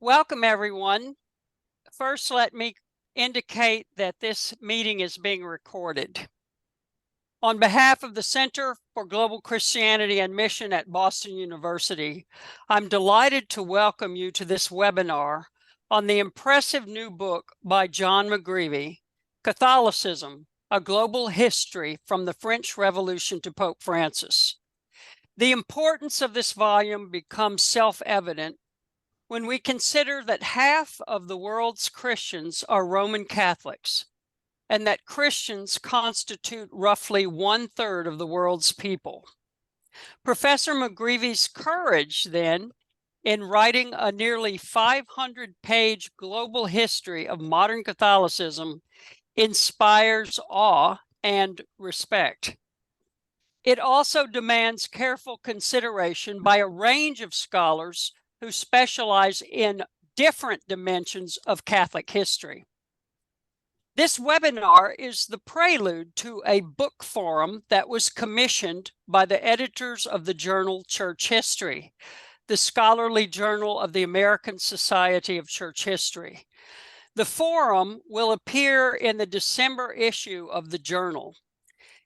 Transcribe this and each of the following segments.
Welcome, everyone. First, let me indicate that this meeting is being recorded. On behalf of the Center for Global Christianity and Mission at Boston University, I'm delighted to welcome you to this webinar on the impressive new book by John McGreevy, Catholicism, A Global History from the French Revolution to Pope Francis. The importance of this volume becomes self-evident when we consider that half of the world's Christians are Roman Catholics, and that Christians constitute roughly 1/3 of the world's people. Professor McGreevy's courage, then, in writing a nearly 500-page global history of modern Catholicism inspires awe and respect. It also demands careful consideration by a range of scholars who specialize in different dimensions of Catholic history. This webinar is the prelude to a book forum that was commissioned by the editors of the journal Church History, the scholarly journal of the American Society of Church History. The forum will appear in the December issue of the journal.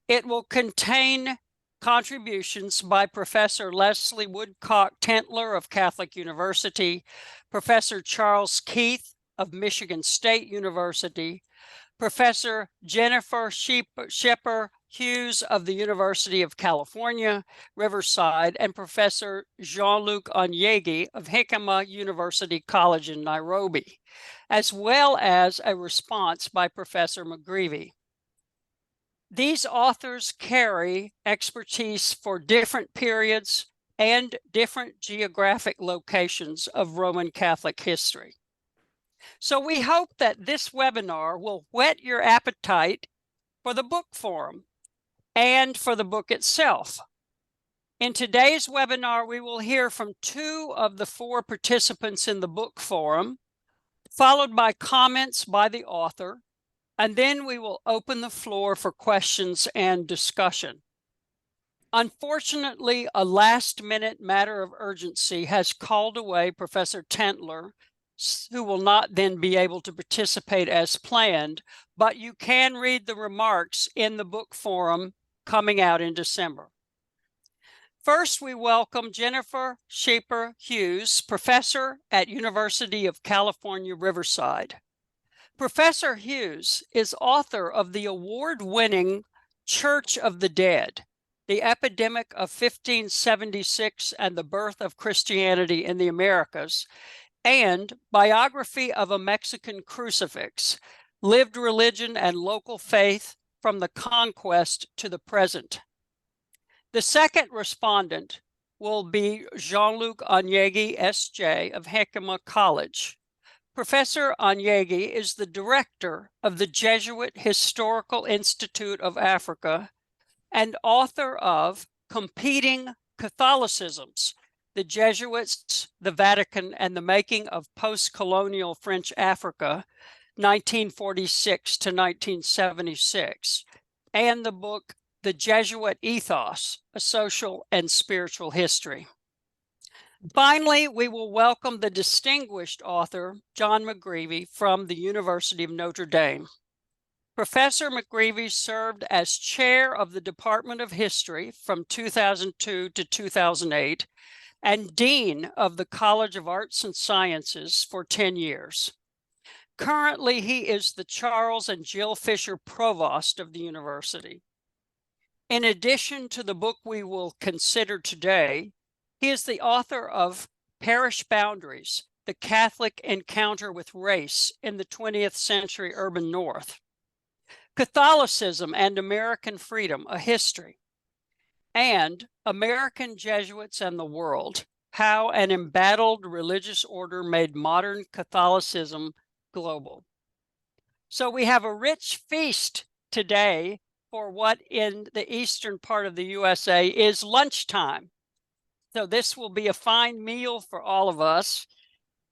It will contain contributions by Professor Leslie Woodcock Tentler of Catholic University, Professor Charles Keith of Michigan State University, Professor Jennifer Scheper Hughes of the University of California, Riverside, and Professor Jean-Luc Enyegue of Hikema University College in Nairobi, as well as a response by Professor McGreevy. These authors carry expertise for different periods and different geographic locations of Roman Catholic history. So we hope that this webinar will whet your appetite for the book forum and for the book itself. In today's webinar, we will hear from 2 of the 4 participants in the book forum, followed by comments by the author, and then we will open the floor for questions and discussion. Unfortunately, a last-minute matter of urgency has called away Professor Tentler, who will not then be able to participate as planned, but you can read the remarks in the book forum coming out in December. First, we welcome Jennifer Scheper Hughes, professor at University of California, Riverside. Professor Hughes is author of the award-winning Church of the Dead, The Epidemic of 1576 and the Birth of Christianity in the Americas, and Biography of a Mexican Crucifix, Lived Religion and Local Faith from the Conquest to the Present. The second respondent will be Jean-Luc Enyegue, S.J. of Hikema College. Professor Enyegue is the director of the Jesuit Historical Institute of Africa and author of Competing Catholicisms, the Jesuits, the Vatican, and the Making of Post-Colonial French Africa, 1946 to 1976, and the book The Jesuit Ethos, A Social and Spiritual History. Finally, we will welcome the distinguished author, John McGreevy, from the University of Notre Dame. Professor McGreevy served as chair of the Department of History from 2002 to 2008 and dean of the College of Arts and Sciences for 10 years. Currently, he is the Charles and Jill Fisher Provost of the university. In addition to the book we will consider today, he is the author of Parish Boundaries, The Catholic Encounter with Race in the 20th Century Urban North, Catholicism and American Freedom, A History, and American Jesuits and the World, How an Embattled Religious Order Made Modern Catholicism Global. So we have a rich feast today for what in the eastern part of the USA is lunchtime. So this will be a fine meal for all of us.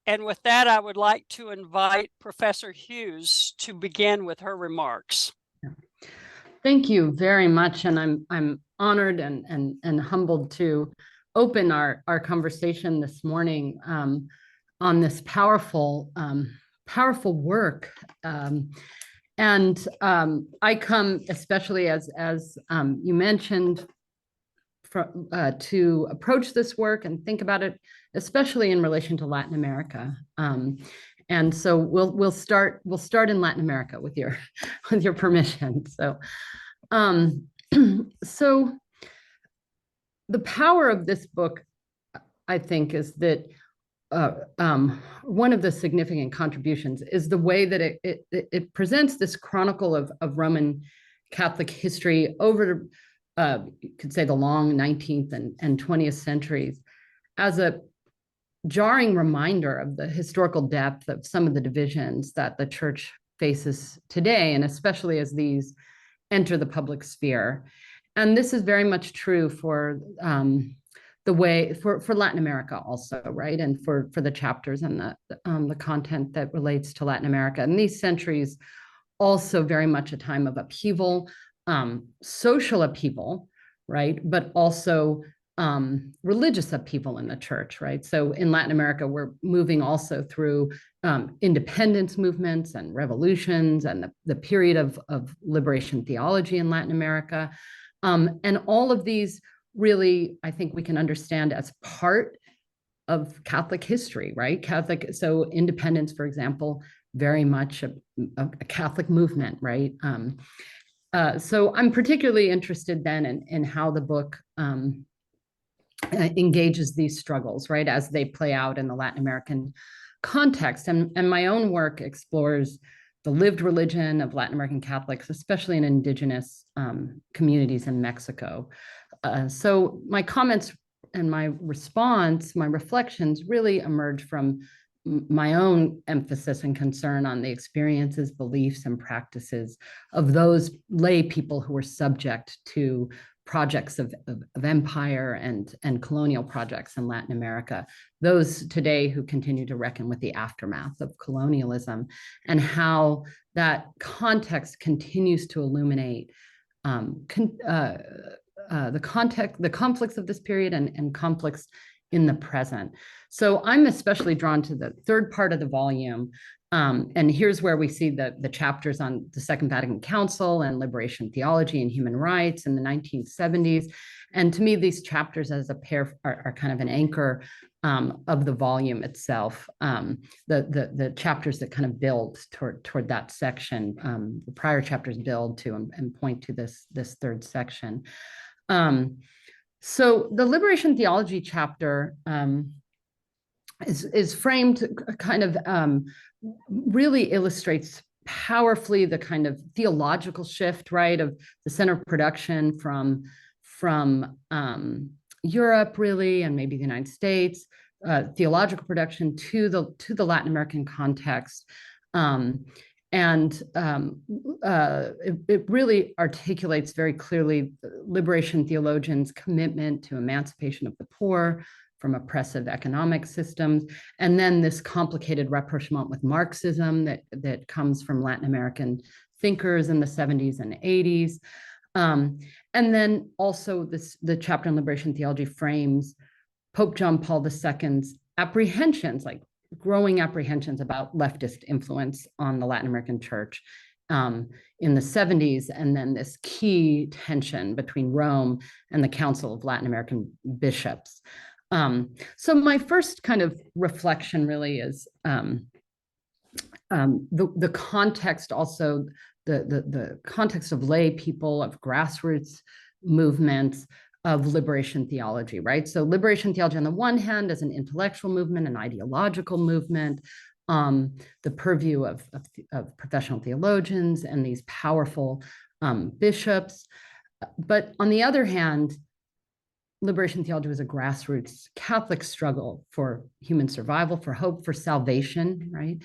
And with that, I would like to invite Professor Hughes to begin with her remarks. Thank you very much. And I'm honored and humbled to open our conversation this morning. on this powerful work. I come, especially as you mentioned, to approach this work and think about it, especially in relation to Latin America. And so we'll start in Latin America with your permission. So so the power of this book, I think, is that one of the significant contributions is the way that it presents this chronicle of Roman Catholic history over, you could say, the long 19th and 20th centuries as a jarring reminder of the historical depth of some of the divisions that the church faces today, and especially as these enter the public sphere. And this is very much true for the way for Latin America also, right? And for the chapters and the content that relates to Latin America. And these centuries also very much a time of upheaval, social upheaval, right? But also religious upheaval in the church, right? So in Latin America, we're moving also through independence movements and revolutions and the period of liberation theology in Latin America. And all of these really, I think we can understand as part of Catholic history, right? So independence, for example, very much a Catholic movement, right? So I'm particularly interested then in how the book engages these struggles, right, as they play out in the Latin American context. And my own work explores the lived religion of Latin American Catholics, especially in indigenous communities in Mexico. So my comments and my response, my reflections really emerge from my own emphasis and concern on the experiences, beliefs, and practices of those lay people who were subject to projects of empire and colonial projects in Latin America, those today who continue to reckon with the aftermath of colonialism, and how that context continues to illuminate the conflicts of this period and conflicts in the present. So I'm especially drawn to the third part of the volume. And here's where we see the chapters on the Second Vatican Council and liberation theology and human rights in the 1970s. And to me, these chapters as a pair are kind of an anchor of the volume itself. The chapters that kind of build toward that section, the prior chapters build to and point to this third section. So the liberation theology chapter is framed kind of really illustrates powerfully the kind of theological shift, right, of the center of production from Europe, really, and maybe the United States, theological production to the Latin American context. It really articulates very clearly liberation theologians' commitment to emancipation of the poor from oppressive economic systems, and then this complicated rapprochement with Marxism that comes from Latin American thinkers in the 70s and 80s. And then also the chapter on liberation theology frames Pope John Paul II's apprehensions, like growing apprehensions about leftist influence on the Latin American church in the 70s, and then this key tension between Rome and the Council of Latin American Bishops. So my first kind of reflection really is the context, also the context of lay people, of grassroots movements, of liberation theology, right? So liberation theology on the one hand is an intellectual movement, an ideological movement, the purview of professional theologians and these powerful bishops. But on the other hand, liberation theology was a grassroots Catholic struggle for human survival, for hope, for salvation, right?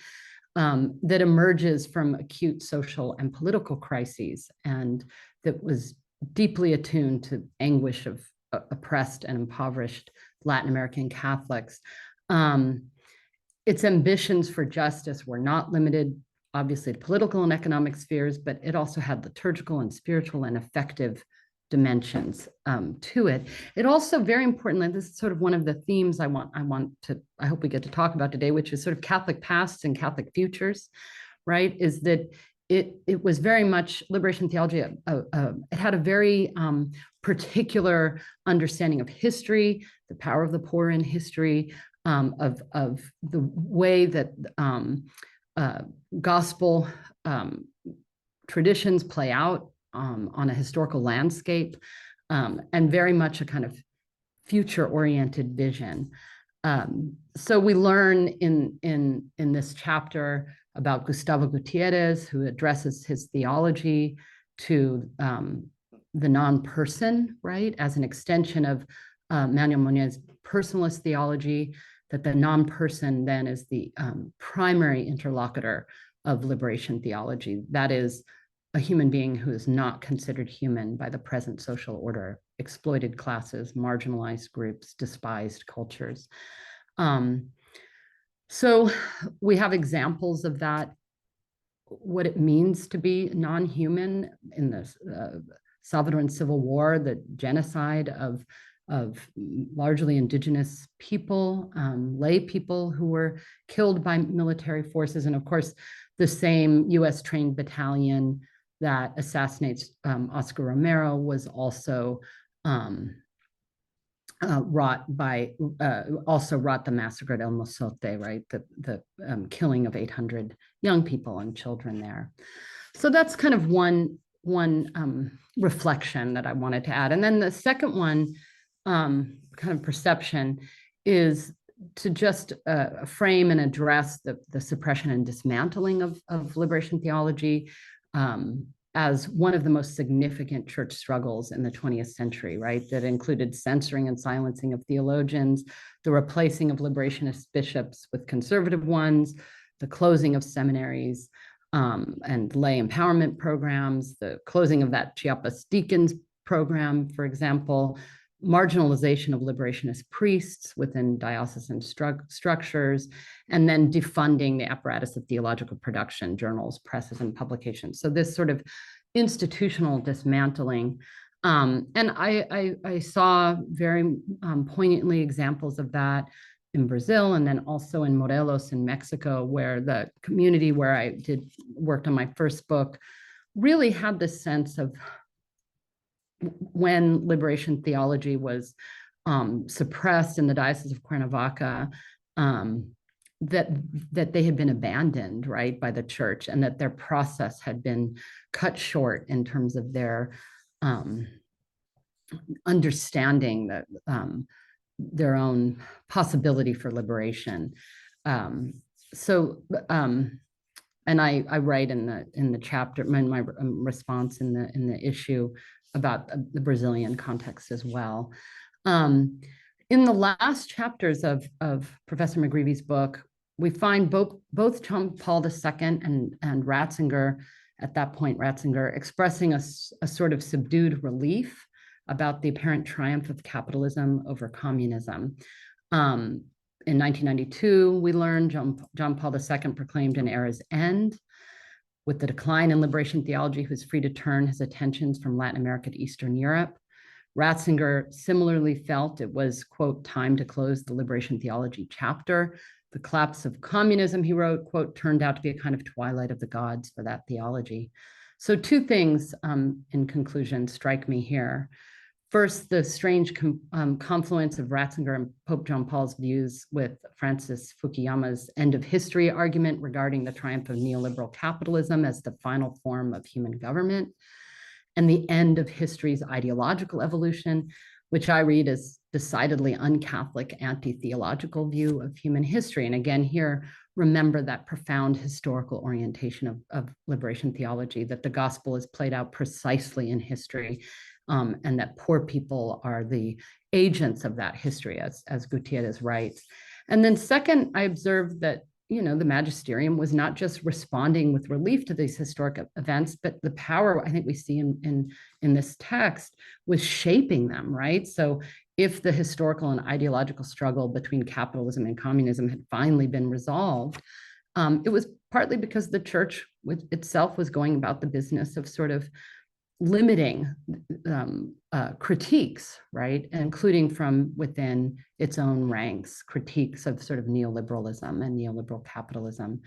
That emerges from acute social and political crises, and that was deeply attuned to anguish of oppressed and impoverished Latin American Catholics. Its ambitions for justice were not limited, obviously, to political and economic spheres, but it also had liturgical and spiritual and affective dimensions to it. It also, very importantly, this is sort of one of the themes I hope we get to talk about today, which is sort of Catholic pasts and Catholic futures, right? Is that it was very much liberation theology. It had a very particular understanding of history, the power of the poor in history, of the way that gospel traditions play out on a historical landscape, and very much a kind of future-oriented vision. So we learn in this chapter about Gustavo Gutierrez, who addresses his theology to the non-person, right, as an extension of Manuel Monet's personalist theology, that the non-person then is the primary interlocutor of liberation theology. That is a human being who is not considered human by the present social order, exploited classes, marginalized groups, despised cultures. So we have examples of that, what it means to be non-human in the Salvadoran Civil War, the genocide of largely indigenous people, lay people who were killed by military forces. And of course, the same US trained battalion that assassinates Oscar Romero was also wrought the massacre at El Mozote, right? The killing of 800 young people and children there. So that's kind of one reflection that I wanted to add. And then the second one, kind of perception, is to just frame and address the suppression and dismantling of liberation theology as one of the most significant church struggles in the 20th century, right? That included censoring and silencing of theologians, the replacing of liberationist bishops with conservative ones, the closing of seminaries and lay empowerment programs, the closing of that Chiapas deacons program, for example, marginalization of liberationist priests within diocesan structures, and then defunding the apparatus of theological production, journals, presses, and publications. So this sort of institutional dismantling. And I saw very poignantly examples of that in Brazil, and then also in Morelos in Mexico, where the community where I worked on my first book really had this sense of, when liberation theology was suppressed in the Diocese of Cuernavaca, that they had been abandoned, right, by the church, and that their process had been cut short in terms of their understanding that their own possibility for liberation. And I write in the chapter, in my response in the issue, about the Brazilian context as well. In the last chapters of Professor McGreevy's book, we find both John Paul II and Ratzinger, at that point Ratzinger, expressing a sort of subdued relief about the apparent triumph of capitalism over communism. In 1992, we learned John Paul II proclaimed an era's end. With the decline in liberation theology, he was free to turn his attentions from Latin America to Eastern Europe. Ratzinger similarly felt it was, quote, time to close the liberation theology chapter. The collapse of communism, he wrote, quote, turned out to be a kind of twilight of the gods for that theology. So two things, in conclusion, strike me here. First, the strange confluence of Ratzinger and Pope John Paul's views with Francis Fukuyama's end of history argument regarding the triumph of neoliberal capitalism as the final form of human government, and the end of history's ideological evolution, which I read as decidedly un-Catholic, anti-theological view of human history. And again, here, remember that profound historical orientation of liberation theology, that the gospel is played out precisely in history, and that poor people are the agents of that history, as Gutierrez writes. And then second, I observed that, the magisterium was not just responding with relief to these historic events, but the power, I think we see in this text, was shaping them, right? So if the historical and ideological struggle between capitalism and communism had finally been resolved, it was partly because the church itself was going about the business of sort of limiting critiques, right, including from within its own ranks, critiques of sort of neoliberalism and neoliberal capitalism,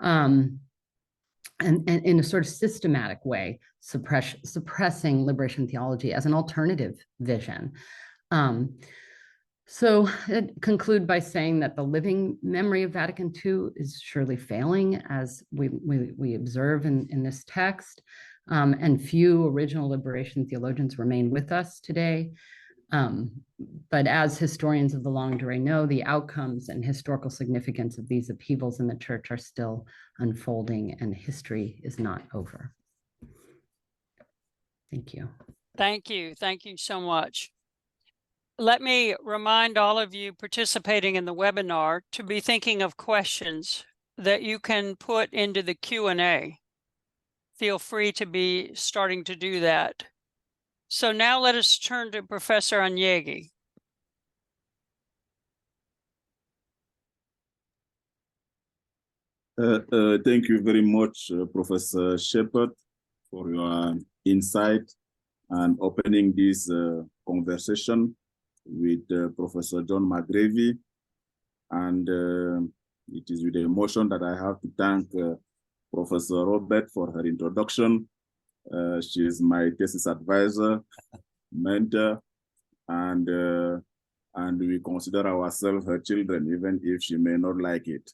and in a sort of systematic way, suppressing liberation theology as an alternative vision. So I'd conclude by saying that the living memory of Vatican II is surely failing, as we observe in this text, and few original liberation theologians remain with us today. But as historians of the longue durée know, the outcomes and historical significance of these upheavals in the church are still unfolding, and history is not over. Thank you. Thank you. Thank you so much. Let me remind all of you participating in the webinar to be thinking of questions that you can put into the Q&A. Feel free to be starting to do that. So now let us turn to Professor Enyegue. Thank you very much, Professor Scheper, for your insight and opening this conversation with Professor John McGreevy. And it is with emotion that I have to thank Professor Robert for her introduction. She is my thesis advisor, mentor, and we consider ourselves her children, even if she may not like it.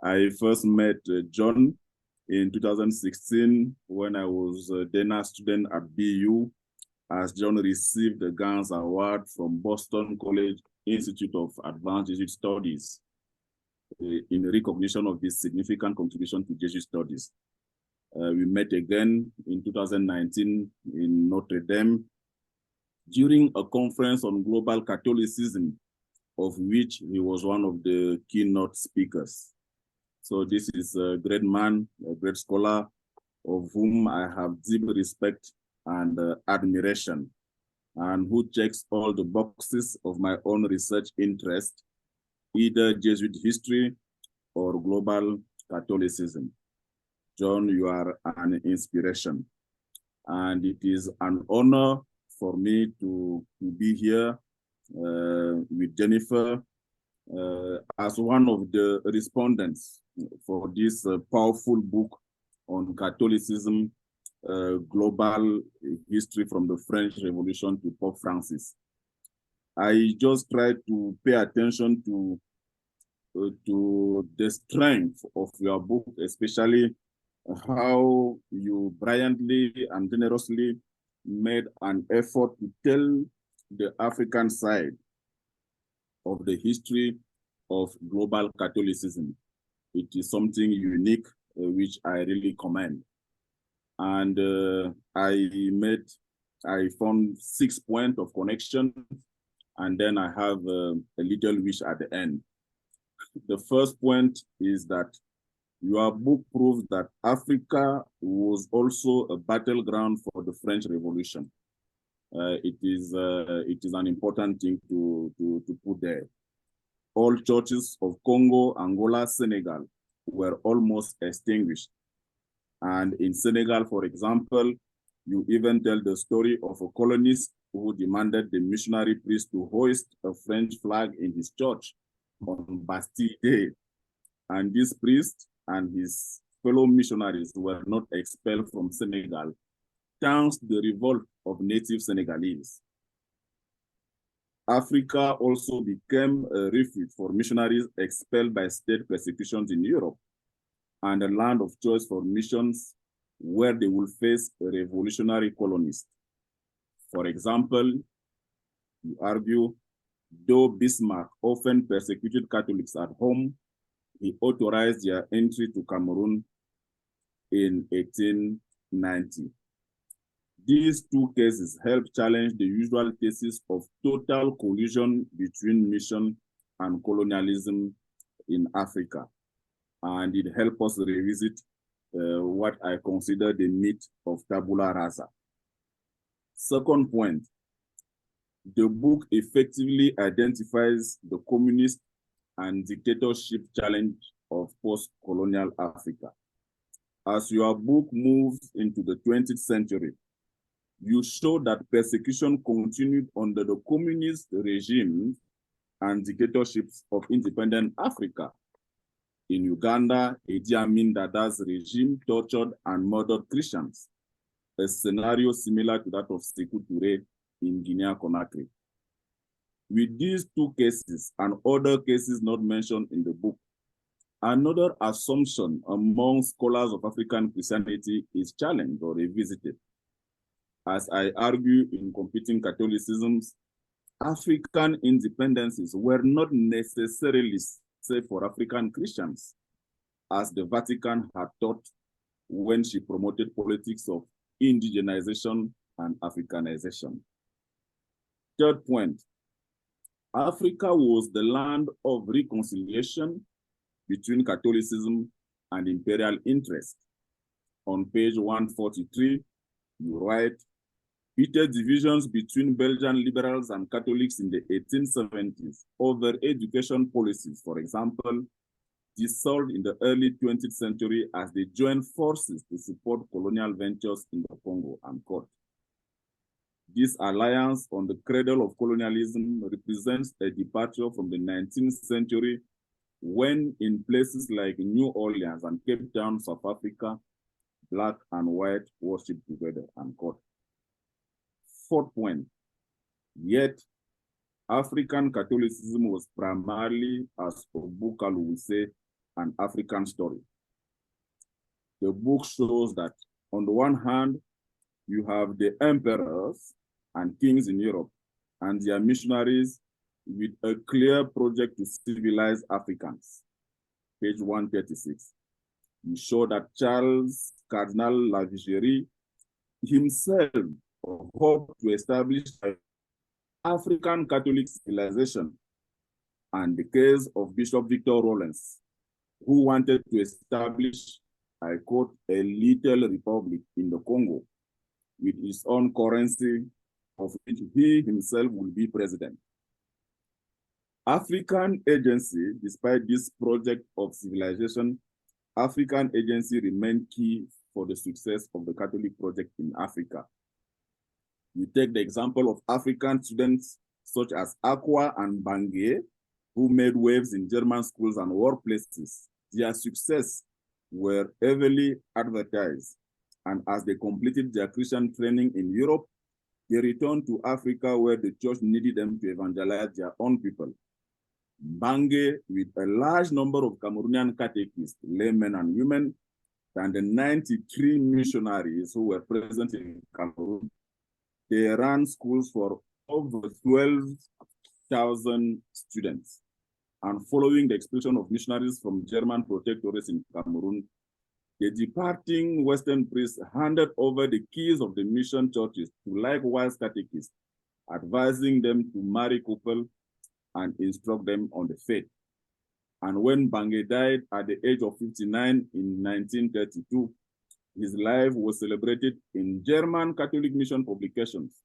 I first met John in 2016 when I was then a student at BU, as John received the Gans Award from Boston College Institute of Advanced Jesuit Studies in recognition of his significant contribution to Jesuit studies. We met again in 2019 in Notre Dame during a conference on global Catholicism, of which he was one of the keynote speakers. So this is a great man, a great scholar, of whom I have deep respect and admiration, and who checks all the boxes of my own research interest, either Jesuit history or global Catholicism. John, you are an inspiration, and it is an honor for me to be here with Jennifer as one of the respondents for this powerful book on Catholicism, global history from the French Revolution to Pope Francis. I just try to pay attention to the strength of your book, especially how you brilliantly and generously made an effort to tell the African side of the history of global Catholicism. It is something unique, which I really commend. And I found 6 points of connection, and then I have a little wish at the end. The first point is that your book proves that Africa was also a battleground for the French Revolution. It is an important thing to put there. All churches of Congo, Angola, Senegal were almost extinguished. And in Senegal, for example, you even tell the story of a colonist who demanded the missionary priest to hoist a French flag in his church on Bastille Day. And this priest and his fellow missionaries were not expelled from Senegal, thanks to the revolt of native Senegalese. Africa also became a refuge for missionaries expelled by state persecutions in Europe, and a land of choice for missions where they will face a revolutionary colonist. For example, you argue, though Bismarck often persecuted Catholics at home, he authorized their entry to Cameroon in 1890. These two cases help challenge the usual thesis of total collision between mission and colonialism in Africa. And it helps us revisit what I consider the myth of tabula rasa. Second point, the book effectively identifies the communist and dictatorship challenge of post-colonial Africa. As your book moves into the 20th century, you show that persecution continued under the communist regimes and dictatorships of independent Africa. In Uganda, Idi Amin Dada's regime tortured and murdered Christians, a scenario similar to that of Sékou Touré in Guinea-Conakry. With these two cases and other cases not mentioned in the book, another assumption among scholars of African Christianity is challenged or revisited. As I argue in Competing Catholicisms, African independencies were not necessarily safe for African Christians, as the Vatican had taught when she promoted politics of indigenization and Africanization. Third point, Africa was the land of reconciliation between Catholicism and imperial interest. On page 143, you write, bitter divisions between Belgian liberals and Catholics in the 1870s over education policies, for example, dissolved in the early 20th century as they joined forces to support colonial ventures in the Congo, unquote. This alliance on the cradle of colonialism represents a departure from the 19th century when in places like New Orleans and Cape Town, South Africa, black and white worshiped together, unquote. Fourth point, yet African Catholicism was primarily, as Obukalu will say, an African story. The book shows that on the one hand, you have the emperors and kings in Europe and their missionaries with a clear project to civilize Africans. Page 136. You show that Charles Cardinal Lavigerie himself hoped to establish an African Catholic civilization, and the case of Bishop Victor Rollins, who wanted to establish, I quote, a little republic in the Congo with his own currency, of which he himself will be president. African agency, despite this project of civilization, African agency remained key for the success of the Catholic project in Africa. You take the example of African students such as Akwa and Bange, who made waves in German schools and workplaces. Their success were heavily advertised, and as they completed their Christian training in Europe, they returned to Africa where the church needed them to evangelize their own people. Bange, with a large number of Cameroonian catechists, laymen and women, and the 93 missionaries who were present in Cameroon, they ran schools for over 12,000 students. And following the expulsion of missionaries from German protectorates in Cameroon, the departing Western priests handed over the keys of the mission churches to likewise catechists, advising them to marry couples and instruct them on the faith. And when Bange died at the age of 59 in 1932, his life was celebrated in German Catholic mission publications,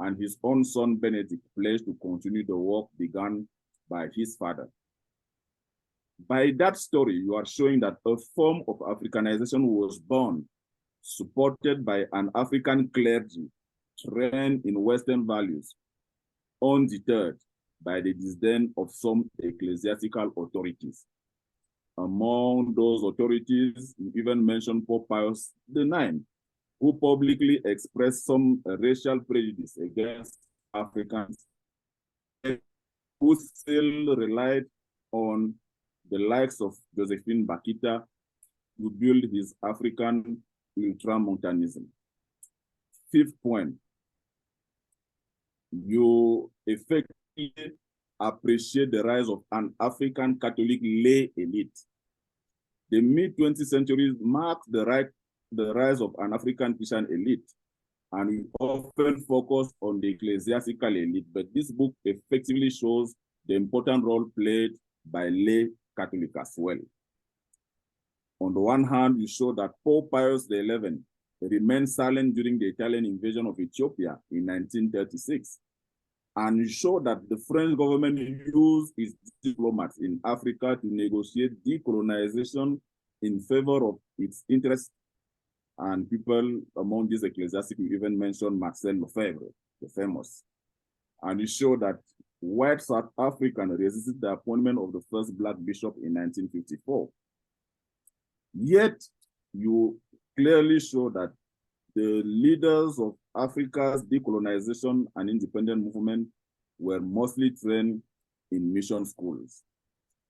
and his own son Benedict pledged to continue the work begun by his father. By that story, you are showing that a form of Africanization was born, supported by an African clergy trained in Western values, undeterred by the disdain of some ecclesiastical authorities. Among those authorities, you even mentioned Pope Pius IX, who publicly expressed some racial prejudice against Africans, who still relied on the likes of Josephine Bakita to build his African ultramontanism. Fifth point, you effectively appreciate the rise of an African Catholic lay elite. The mid-20th century marked the rise of an African Christian elite, and we often focus on the ecclesiastical elite, but this book effectively shows the important role played by lay Catholics as well. On the one hand, you show that Pope Pius XI remained silent during the Italian invasion of Ethiopia in 1936, and you show that the French government used its diplomats in Africa to negotiate decolonization in favor of its interests And people among these ecclesiastics even mention Marcel Lefebvre, the famous. And it showed that white South African resisted the appointment of the first Black bishop in 1954. Yet, you clearly show that the leaders of Africa's decolonization and independent movement were mostly trained in mission schools.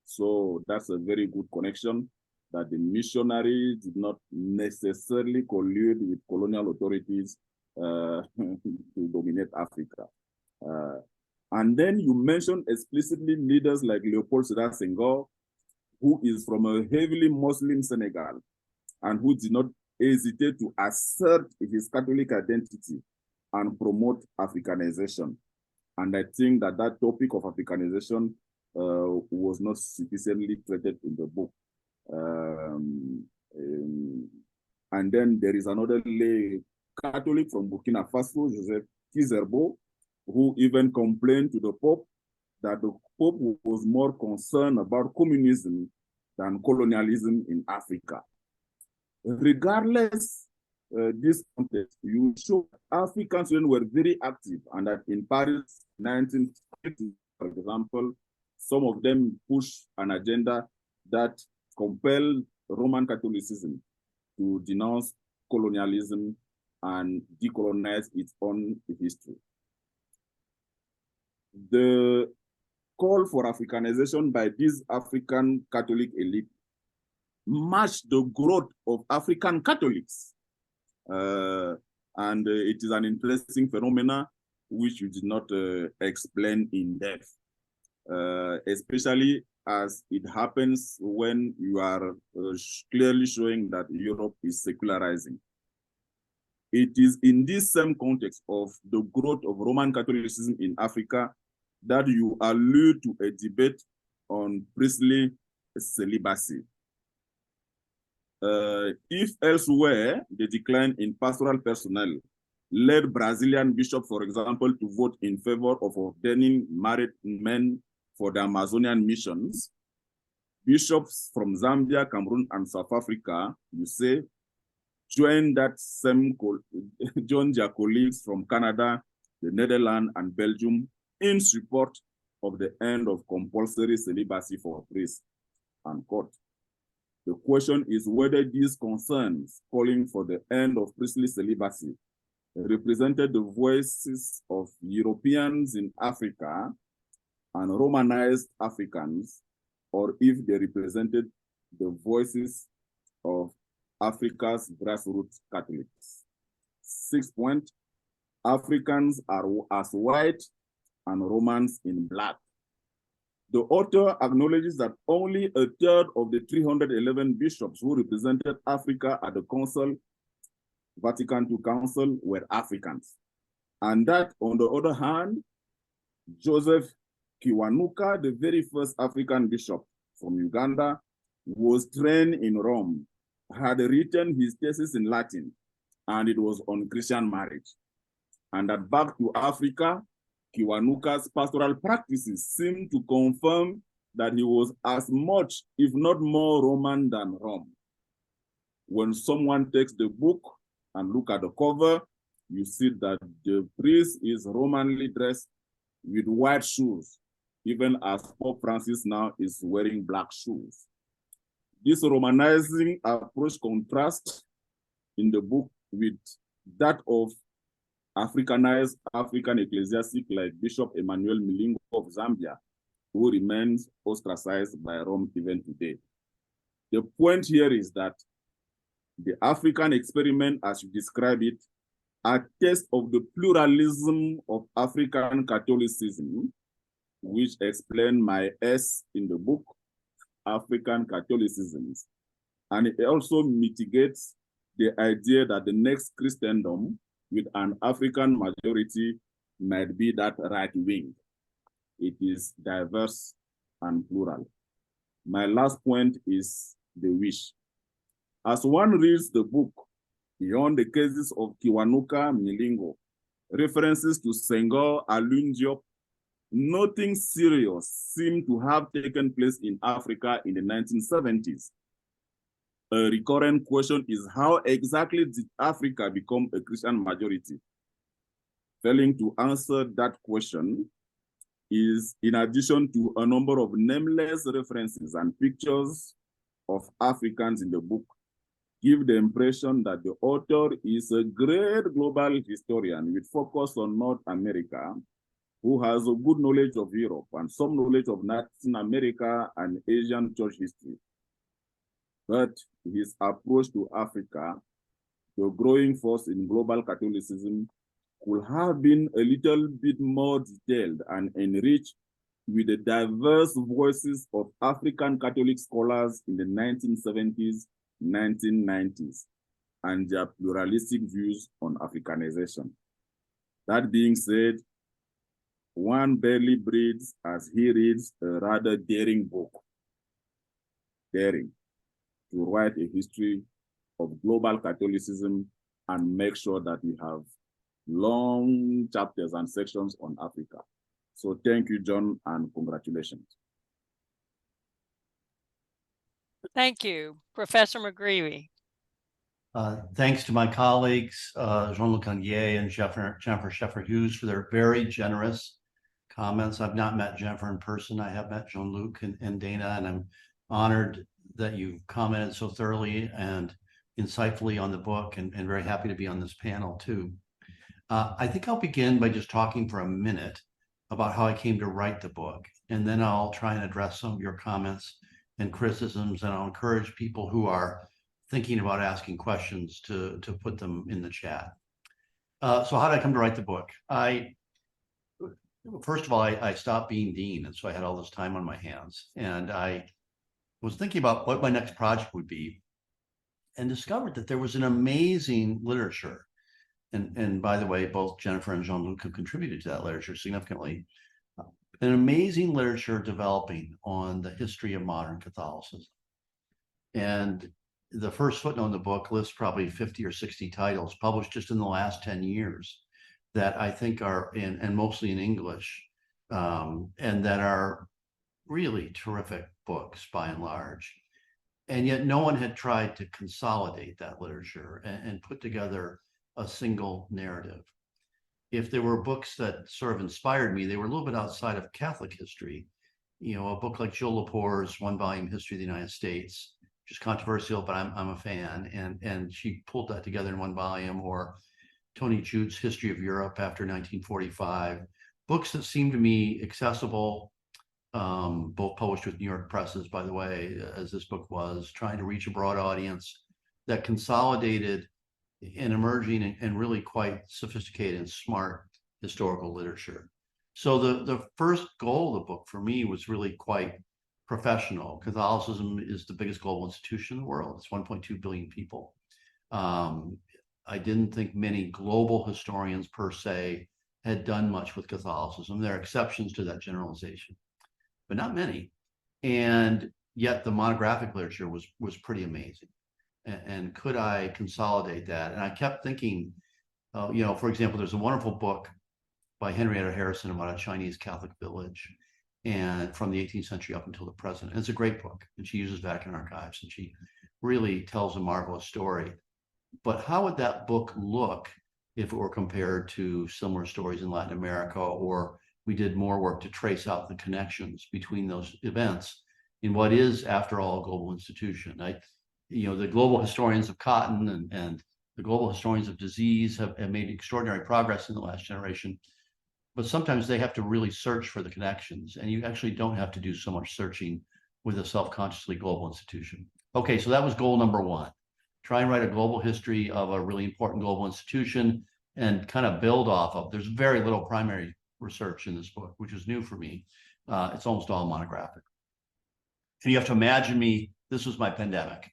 So that's a very good connection, that the missionaries did not necessarily collude with colonial authorities to dominate Africa. And then you mentioned explicitly leaders like Leopold Sédar Senghor, who is from a heavily Muslim Senegal, and who did not hesitate to assert his Catholic identity and promote Africanization. And I think that that topic of Africanization was not sufficiently treated in the book. And then there is another lay Catholic from Burkina Faso, Joseph Kizerbo, who even complained to the Pope that the Pope was more concerned about communism than colonialism in Africa. Regardless this context, you show African students were very active, and that in Paris 1950, for example, some of them pushed an agenda that compelled Roman Catholicism to denounce colonialism and decolonize its own history. The call for Africanization by this African Catholic elite matched the growth of African Catholics. And it is an interesting phenomenon which you did not explain in depth, especially as it happens when you are clearly showing that Europe is secularizing. It is in this same context of the growth of Roman Catholicism in Africa that you allude to a debate on priestly celibacy. If elsewhere, the decline in pastoral personnel led Brazilian bishops, for example, to vote in favor of ordaining married men for the Amazonian missions, bishops from Zambia, Cameroon, and South Africa, you say, joined their colleagues from Canada, the Netherlands, and Belgium in support of the end of compulsory celibacy for priests, unquote. The question is whether these concerns calling for the end of priestly celibacy represented the voices of Europeans in Africa and Romanized Africans, or if they represented the voices of Africa's grassroots Catholics. 6th point, Africans are as white and Romans in black. The author acknowledges that only a third of the 311 bishops who represented Africa at the Council, Vatican II Council, were Africans. And that, on the other hand, Joseph Kiwanuka, the very first African bishop from Uganda, was trained in Rome, had written his thesis in Latin, and it was on Christian marriage. And that back to Africa, Kiwanuka's pastoral practices seem to confirm that he was as much, if not more, Roman than Rome. When someone takes the book and look at the cover, you see that the priest is Romanly dressed with white shoes, even as Pope Francis now is wearing black shoes. This Romanizing approach contrasts in the book with that of Africanized African ecclesiastic like Bishop Emmanuel Milingo of Zambia, who remains ostracized by Rome even today. The point here is that the African experiment, as you describe it, attests of the pluralism of African Catholicism, which explain my S in the book, African Catholicisms. And it also mitigates the idea that the next Christendom with an African majority might be that right wing. It is diverse and plural. My last point is the wish. As one reads the book, beyond the cases of Kiwanuka, Milingo, references to Senghor, Alun Diop, nothing serious seemed to have taken place in Africa in the 1970s. a recurrent question is how exactly did Africa become a Christian majority? Failing to answer that question is, in addition to a number of nameless references and pictures of Africans in the book, give the impression that the author is a great global historian with focus on North America, who has a good knowledge of Europe and some knowledge of Latin America and Asian church history. But his approach to Africa, the growing force in global Catholicism, could have been a little bit more detailed and enriched with the diverse voices of African Catholic scholars in the 1970s, 1990s, and their pluralistic views on Africanization. That being said, one barely breathes as he reads a rather daring book, daring to write a history of global Catholicism and make sure that we have long chapters and sections on Africa. So thank you, John, and congratulations. Thank you, Professor McGreevy. Thanks to my colleagues, Jean-Luc Enyegue and Scheper Hughes, for their very generous comments. I've not met Jennifer in person. I have met Jean-Luc and Dana, and I'm honored that you commented so thoroughly and insightfully on the book, and very happy to be on this panel too. I think I'll begin by just talking for a minute about how I came to write the book, and then I'll try and address some of your comments and criticisms, and I'll encourage people who are thinking about asking questions to put them in the chat. So how did I come to write the book? First of all, I stopped being dean, and so I had all this time on my hands, and I was thinking about what my next project would be, and discovered that there was an amazing literature. And by the way, both Jennifer and Jean-Luc have contributed to that literature significantly. An amazing literature developing on the history of modern Catholicism. And the first footnote in the book lists probably 50 or 60 titles published just in the last 10 years that I think are and mostly in English, and that are really terrific books by and large. And yet no one had tried to consolidate that literature and put together a single narrative. If there were books that sort of inspired me, they were a little bit outside of Catholic history. You know, a book like Jill Lepore's one-volume History of the United States, which is controversial, but I'm a fan, and she pulled that together in one volume, or Tony Jute's History of Europe after 1945, books that seemed to me accessible, both published with New York presses, by the way, as this book was, trying to reach a broad audience, that consolidated an emerging and really quite sophisticated and smart historical literature. So the first goal of the book for me was really quite professional. Catholicism is the biggest global institution in the world. It's 1.2 billion people. I didn't think many global historians per se had done much with Catholicism. There are exceptions to that generalization, but not many. And yet the monographic literature was pretty amazing. And could I consolidate that? And I kept thinking, you know, for example, there's a wonderful book by Henrietta Harrison about a Chinese Catholic village, and from the 18th century up until the present. And it's a great book, and she uses Vatican archives, and she really tells a marvelous story. But how would that book look if it were compared to similar stories in Latin America, or we did more work to trace out the connections between those events in what is, after all, a global institution? You know, the global historians of cotton and the global historians of disease have made extraordinary progress in the last generation, but sometimes they have to really search for the connections, and you actually don't have to do so much searching with a self-consciously global institution. Okay, so that was goal number one. Try and write a global history of a really important global institution and kind of build off of. There's very little primary research in this book, which is new for me. It's almost all monographic. And you have to imagine me, this was my pandemic.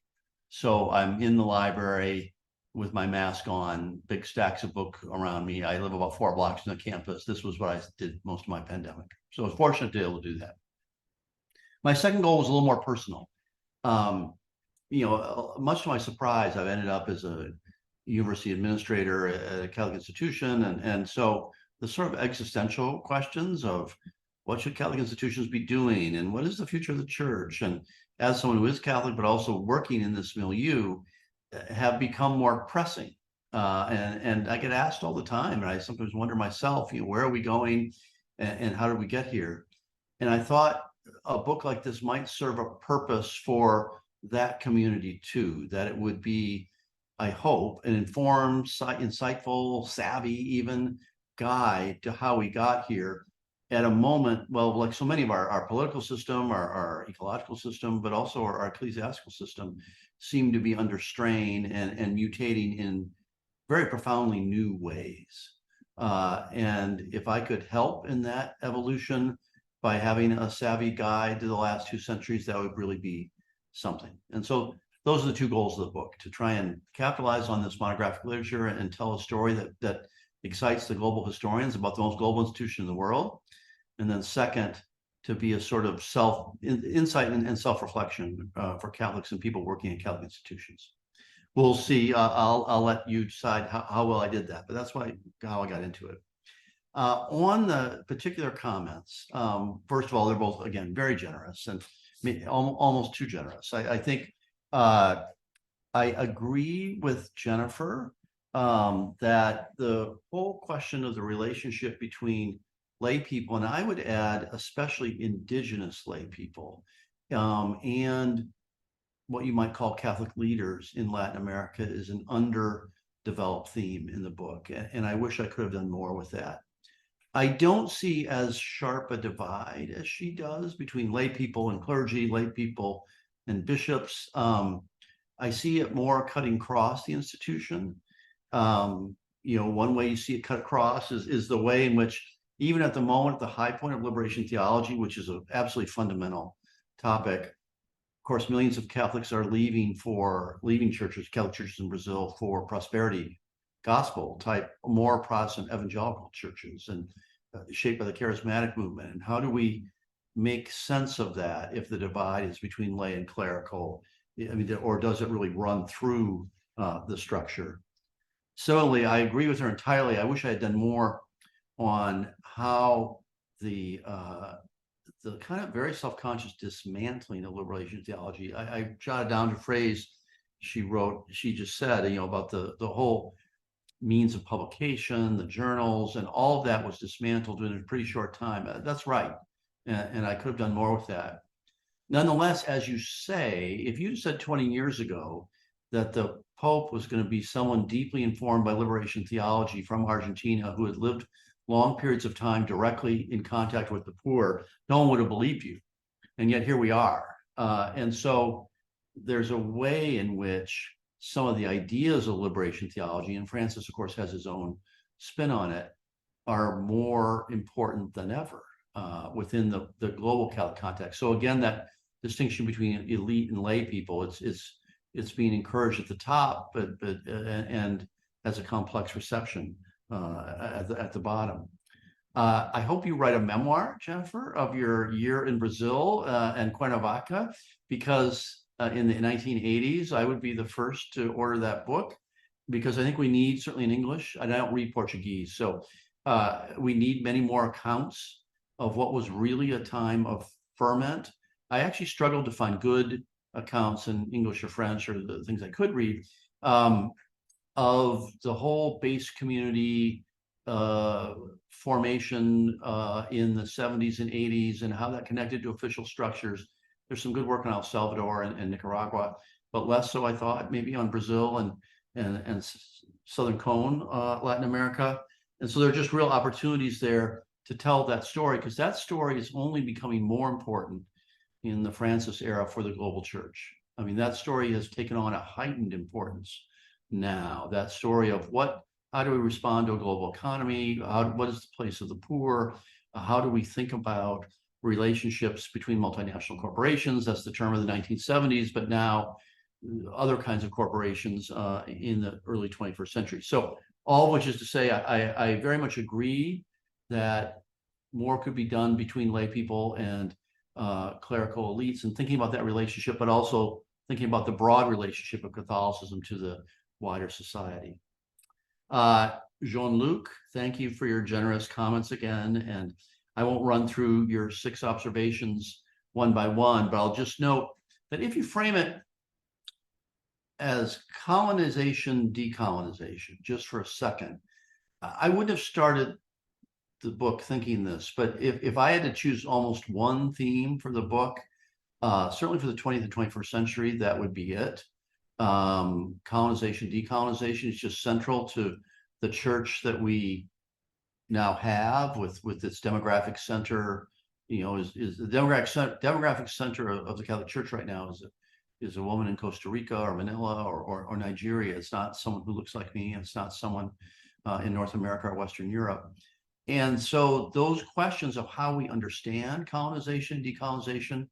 So I'm in the library with my mask on, big stacks of books around me. I live about 4 blocks from the campus. This was what I did most of my pandemic. So I was fortunate to be able to do that. My second goal was a little more personal. You know, much to my surprise, I've ended up as a university administrator at a Catholic institution. And so the sort of existential questions of what should Catholic institutions be doing, and what is the future of the church, and as someone who is Catholic, but also working in this milieu, have become more pressing. And I get asked all the time, and I sometimes wonder myself, where are we going, and how did we get here? And I thought a book like this might serve a purpose for that community too, that it would be, I hope, an informed, insightful, savvy even guide to how we got here at a moment, well, like so many of our political system, our ecological system, but also our ecclesiastical system seem to be under strain and mutating in very profoundly new ways. And if I could help in that evolution by having a savvy guide to the last 2 centuries, that would really be something. And so those are the 2 goals of the book: to try and capitalize on this monographic literature and tell a story that excites the global historians about the most global institution in the world. And then second, to be a sort of insight and self-reflection for Catholics and people working in Catholic institutions. We'll see. I'll let you decide how well I did that, but that's how I got into it. On the particular comments, first of all, they're both, again, very generous and almost too generous. I think I agree with Jennifer that the whole question of the relationship between lay people, and I would add especially indigenous lay people, and what you might call Catholic leaders in Latin America, is an underdeveloped theme in the book. And I wish I could have done more with that. I don't see as sharp a divide as she does between lay people and clergy, lay people and bishops. I see it more cutting across the institution. One way you see it cut across is the way in which, even at the moment, the high point of liberation theology, which is an absolutely fundamental topic, of course, millions of Catholics are leaving churches, Catholic churches in Brazil, for prosperity gospel type, more Protestant evangelical churches, and shaped by the charismatic movement. And how do we make sense of that if the divide is between lay and clerical? I mean, or does it really run through the structure? Similarly, I agree with her entirely. I wish I had done more on how the kind of very self-conscious dismantling of liberation theology. I jotted down a phrase she wrote. She just said, about the whole means of publication, the journals, and all of that was dismantled in a pretty short time. That's right, and I could have done more with that. Nonetheless, as you say, if you said 20 years ago that the Pope was going to be someone deeply informed by liberation theology from Argentina, who had lived long periods of time directly in contact with the poor, no one would have believed you. And yet here we are. And so there's a way in which some of the ideas of liberation theology, and Francis, of course, has his own spin on it, are more important than ever within the global Catholic context. So again, that distinction between elite and lay people, it's being encouraged at the top, but and has a complex reception at the bottom. I hope you write a memoir, Jennifer, of your year in Brazil and Cuernavaca, because in the 1980s, I would be the first to order that book, because I think we need, certainly in English, and I don't read Portuguese, so we need many more accounts of what was really a time of ferment. I actually struggled to find good accounts in English or French, or the things I could read, of the whole base community formation in the 70s and 80s, and how that connected to official structures. There's some good work on El Salvador and Nicaragua, but less so, I thought, maybe on Brazil and Southern Cone, Latin America. And so there are just real opportunities there to tell that story, because that story is only becoming more important in the Francis era for the global church. I mean, that story has taken on a heightened importance now. That story of how do we respond to a global economy? What is the place of the poor? How do we think about relationships between multinational corporations? That's the term of the 1970s, but now other kinds of corporations in the early 21st century. So all of which is to say, I very much agree that more could be done between lay people and clerical elites, and thinking about that relationship, but also thinking about the broad relationship of Catholicism to the wider society. Jean-Luc, thank you for your generous comments again. And I won't run through your 6 observations one by one, but I'll just note that if you frame it as colonization, decolonization, just for a second, I wouldn't have started the book thinking this, but if I had to choose almost one theme for the book, certainly for the 20th and 21st century, that would be it. Colonization, decolonization is just central to the church that we now have with its demographic center. You know, is the demographic center of the Catholic Church right now is a woman in Costa Rica or Manila or Nigeria. It's not someone who looks like me. It's not someone in North America or Western Europe. And so those questions of how we understand colonization, decolonization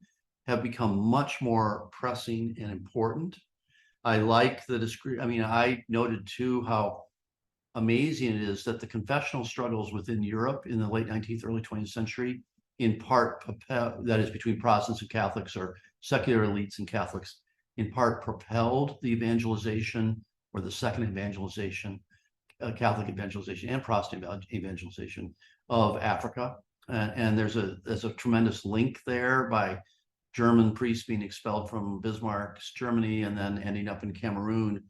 have become much more pressing and important. I like the I mean, I noted too how amazing it is that the confessional struggles within Europe in the late 19th, early 20th century, in part, that is between Protestants and Catholics or secular elites and Catholics, in part propelled the evangelization or the second evangelization, Catholic evangelization and Protestant evangelization of Africa. And there's a tremendous link there by German priests being expelled from Bismarck's Germany and then ending up in Cameroon.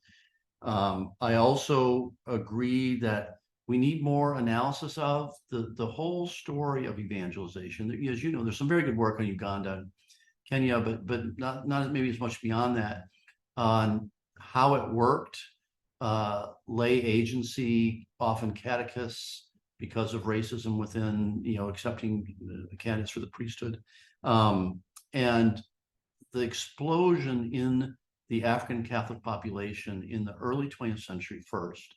I also agree that we need more analysis of the whole story of evangelization. As you know, there's some very good work on Uganda and Kenya, but not maybe as much beyond that on how it worked. Lay agency, often catechists, because of racism within, you know, accepting the candidates for the priesthood, and the explosion in the African Catholic population in the early 20th century first,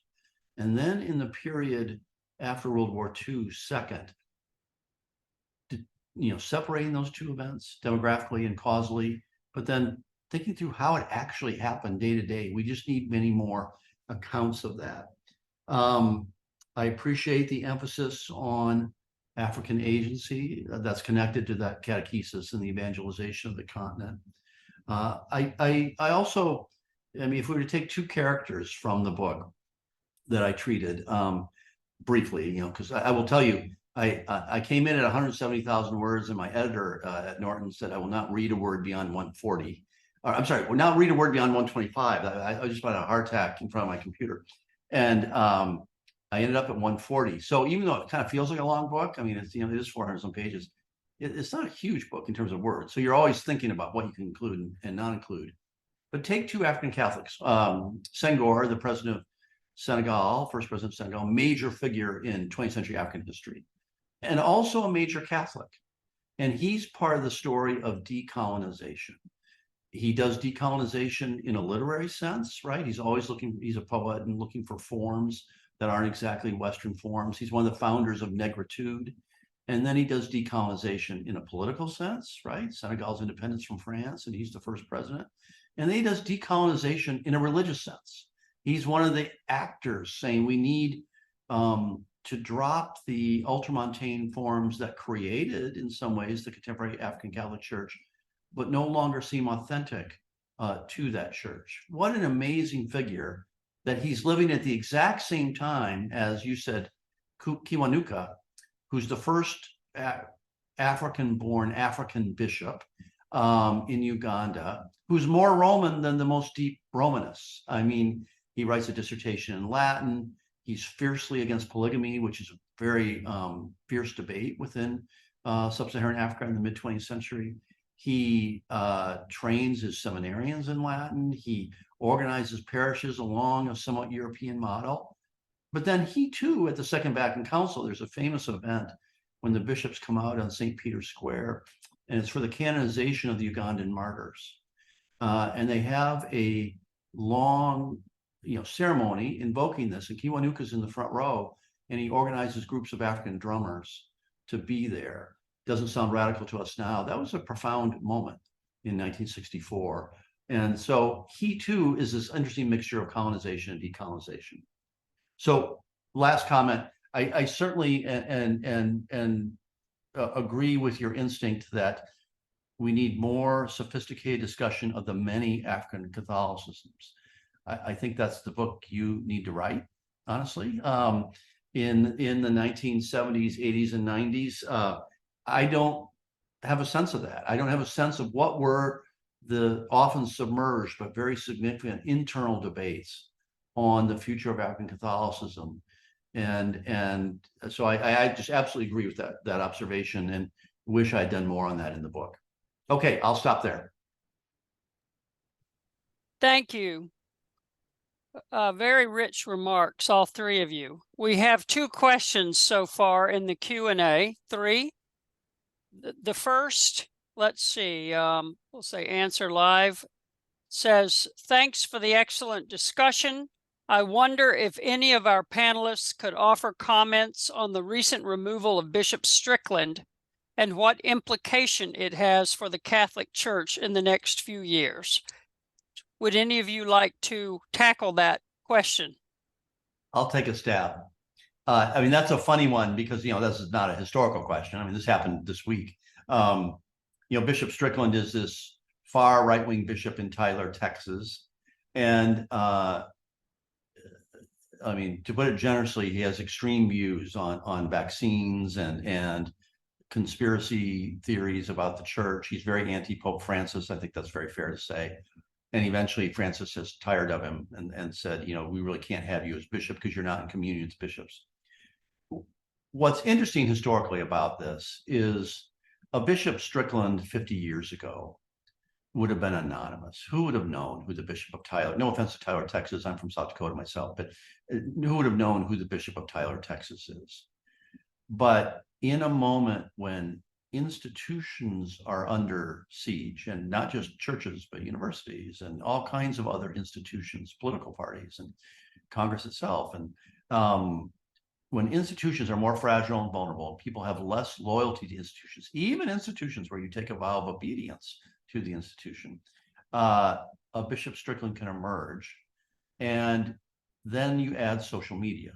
and then in the period after World War II second, you know, separating those two events demographically and causally, but then thinking through how it actually happened day to day. We just need many more accounts of that. I appreciate the emphasis on African agency that's connected to that catechesis and the evangelization of the continent. I also, I mean, if we were to take two characters from the book that I treated briefly, you know, because I will tell you, I came in at 170,000 words, and my editor at Norton said I will not read a word beyond 140. Or, I'm sorry, will not read a word beyond 125. I just about had a heart attack in front of my computer, and I ended up at 140. So even though it kind of feels like a long book, I mean, it's, you know, it is 400 some pages. It's not a huge book in terms of words. So you're always thinking about what you can include and not include. But take two African Catholics, Senghor, the president of Senegal, first president of Senegal, major figure in 20th century African history, and also a major Catholic. And he's part of the story of decolonization. He does decolonization in a literary sense, right? He's always looking, he's a poet and looking for forms that aren't exactly Western forms. He's one of the founders of negritude. And then he does decolonization in a political sense, right? Senegal's independence from France, and he's the first president. And then he does decolonization in a religious sense. He's one of the actors saying we need to drop the ultramontane forms that created, in some ways, the contemporary African Catholic Church, but no longer seem authentic to that church. What an amazing figure that he's living at the exact same time as, you said, Kiwanuka, who's the first African-born African bishop in Uganda, who's more Roman than the most deep Romanists. I mean, he writes a dissertation in Latin. He's fiercely against polygamy, which is a very fierce debate within sub-Saharan Africa in the mid-20th century. He trains his seminarians in Latin. He organizes parishes along a somewhat European model. But then he too, at the Second Vatican Council, there's a famous event when the bishops come out on St. Peter's Square, and it's for the canonization of the Ugandan martyrs. And they have a long, you know, ceremony invoking this, and Kiwanuka's in the front row, and he organizes groups of African drummers to be there. Doesn't sound radical to us now. That was a profound moment in 1964. And so he too is this interesting mixture of colonization and decolonization. So last comment, I certainly agree with your instinct that we need more sophisticated discussion of the many African Catholicisms. I think that's the book you need to write, honestly. In the 1970s, 80s, and 90s, I don't have a sense of that. I don't have a sense of what were the often submerged but very significant internal debates on the future of African Catholicism. And so I just absolutely agree with that observation, and wish I'd done more on that in the book. Okay, I'll stop there. Thank you. Very rich remarks, all three of you. We have 2 questions so far in the Q&A, 3. The first, let's see, we'll say answer live, says, thanks for the excellent discussion. I wonder if any of our panelists could offer comments on the recent removal of Bishop Strickland and what implication it has for the Catholic Church in the next few years. Would any of you like to tackle that question? I'll take a stab. I mean, that's a funny one because, this is not a historical question. I mean, this happened this week. Bishop Strickland is this far right-wing bishop in Tyler, Texas. And I mean, to put it generously, he has extreme views on vaccines and conspiracy theories about the church. He's very anti-Pope Francis. I think that's very fair to say. And eventually Francis is tired of him and said, we really can't have you as bishop because you're not in communion with bishops. What's interesting historically about this is a Bishop Strickland 50 years ago would have been anonymous. Who would have known who the Bishop of Tyler, no offense to Tyler, Texas, I'm from South Dakota myself, but who would have known who the Bishop of Tyler, Texas is? But in a moment when institutions are under siege, and not just churches, but universities and all kinds of other institutions, political parties and Congress itself. And when institutions are more fragile and vulnerable, people have less loyalty to institutions, even institutions where you take a vow of obedience to the institution, a Bishop Strickland can emerge. And then you add social media.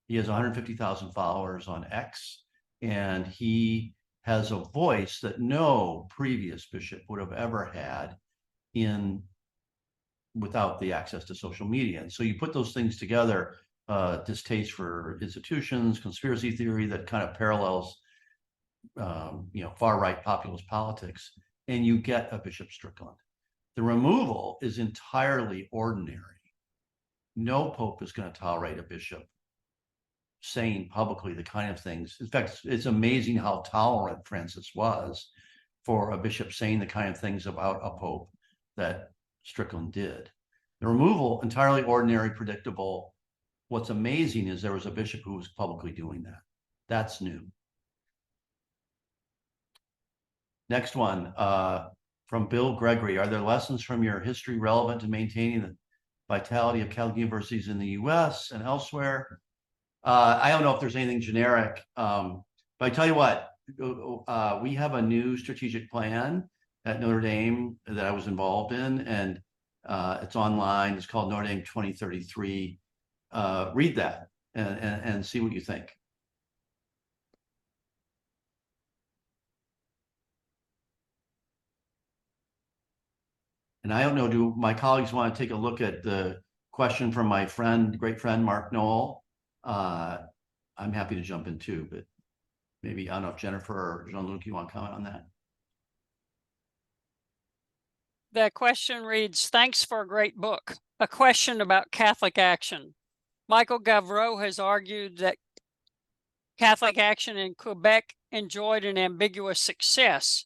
He has 150,000 followers on X, and he has a voice that no previous bishop would have ever had without the access to social media. And so you put those things together, distaste for institutions, conspiracy theory that kind of parallels, far-right populist politics, and you get a Bishop Strickland. The removal is entirely ordinary. No pope is going to tolerate a bishop saying publicly the kind of things. In fact, it's amazing how tolerant Francis was for a bishop saying the kind of things about a pope that Strickland did. The removal, entirely ordinary, predictable. What's amazing is there was a bishop who was publicly doing that. That's new. Next one, from Bill Gregory. Are there lessons from your history relevant to maintaining the vitality of Catholic universities in the US and elsewhere? I don't know if there's anything generic, but I tell you what, we have a new strategic plan at Notre Dame that I was involved in, and it's online. It's called Notre Dame 2033. Read that and see what you think. And I don't know, do my colleagues want to take a look at the question from my friend, great friend, Mark Knoll? I'm happy to jump in too, but maybe, I don't know if Jennifer or Jean-Luc, you want to comment on that? That question reads, thanks for a great book. A question about Catholic action. Michael Gavreau has argued that Catholic action in Quebec enjoyed an ambiguous success.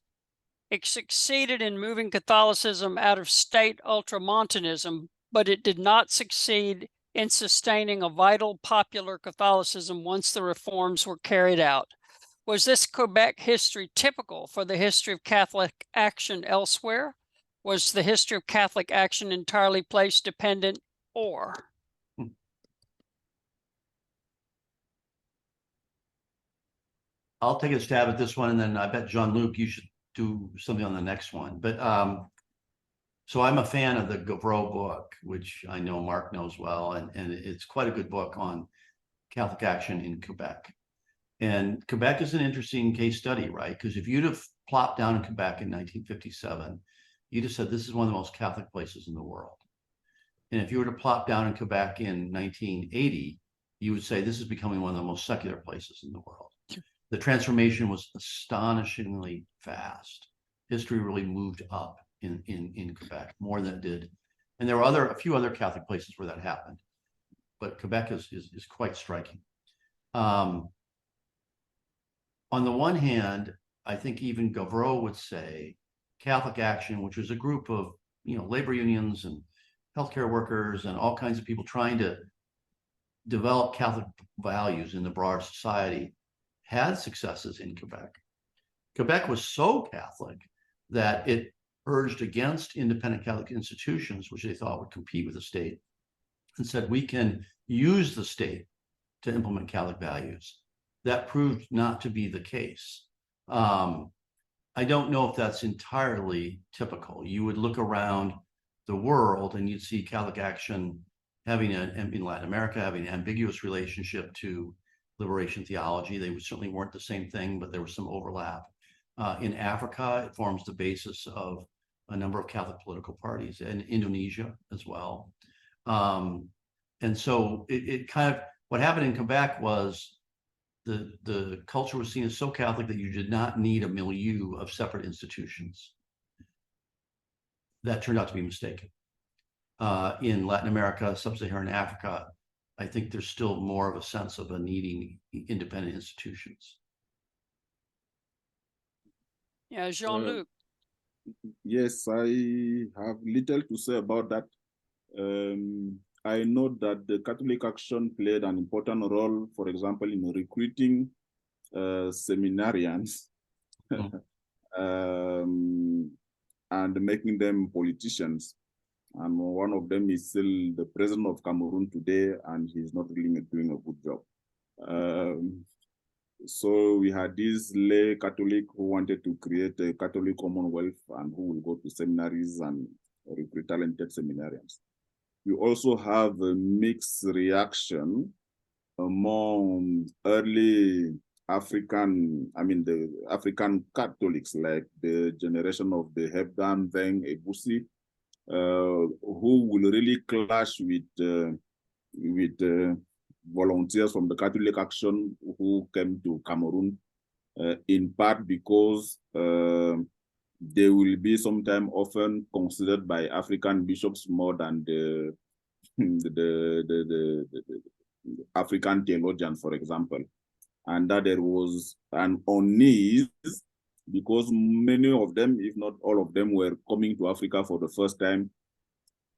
It succeeded in moving Catholicism out of state ultramontanism, but it did not succeed in sustaining a vital popular Catholicism once the reforms were carried out. Was this Quebec history typical for the history of Catholic action elsewhere? Was the history of Catholic action entirely place dependent, or? I'll take a stab at this one, and then I bet Jean-Luc, you should do something on the next one. But so I'm a fan of the Gavreau book, which I know Mark knows well, and it's quite a good book on Catholic action in Quebec. And Quebec is an interesting case study, right? Because if you'd have plopped down in Quebec in 1957, you'd have said this is one of the most Catholic places in the world. And if you were to plop down in Quebec in 1980, you would say this is becoming one of the most secular places in the world. The transformation was astonishingly fast. History really moved up in Quebec, more than it did. And there were a few other Catholic places where that happened, but Quebec is quite striking. On the one hand, I think even Gavreau would say Catholic Action, which was a group of labor unions and healthcare workers and all kinds of people trying to develop Catholic values in the broader society, had successes in Quebec. Quebec was so Catholic that it urged against independent Catholic institutions, which they thought would compete with the state, and said, we can use the state to implement Catholic values. That proved not to be the case. I don't know if that's entirely typical. You would look around the world and you'd see Catholic Action having in Latin America, having an ambiguous relationship to liberation theology. They certainly weren't the same thing, but there was some overlap. In Africa, it forms the basis of a number of Catholic political parties, and Indonesia as well. And so it kind of, what happened in Quebec was the culture was seen as so Catholic that you did not need a milieu of separate institutions. That turned out to be mistaken. In Latin America, sub-Saharan Africa, I think there's still more of a sense of a needing independent institutions. Yeah, Jean-Luc. Yes, I have little to say about that. I know that the Catholic Action played an important role, for example, in recruiting seminarians and making them politicians. And one of them is still the president of Cameroon today, and he's not really doing a good job. So we had this lay Catholic who wanted to create a Catholic Commonwealth and who will go to seminaries and recruit talented seminarians. We also have a mixed reaction among early the African Catholics, like the generation of the Hebdan, Veng, Ebusi, who will really clash with volunteers from the Catholic Action who came to Cameroon, in part because they will be sometimes often considered by African bishops more than the African theologians, for example. And that there was an unease because many of them, if not all of them, were coming to Africa for the first time,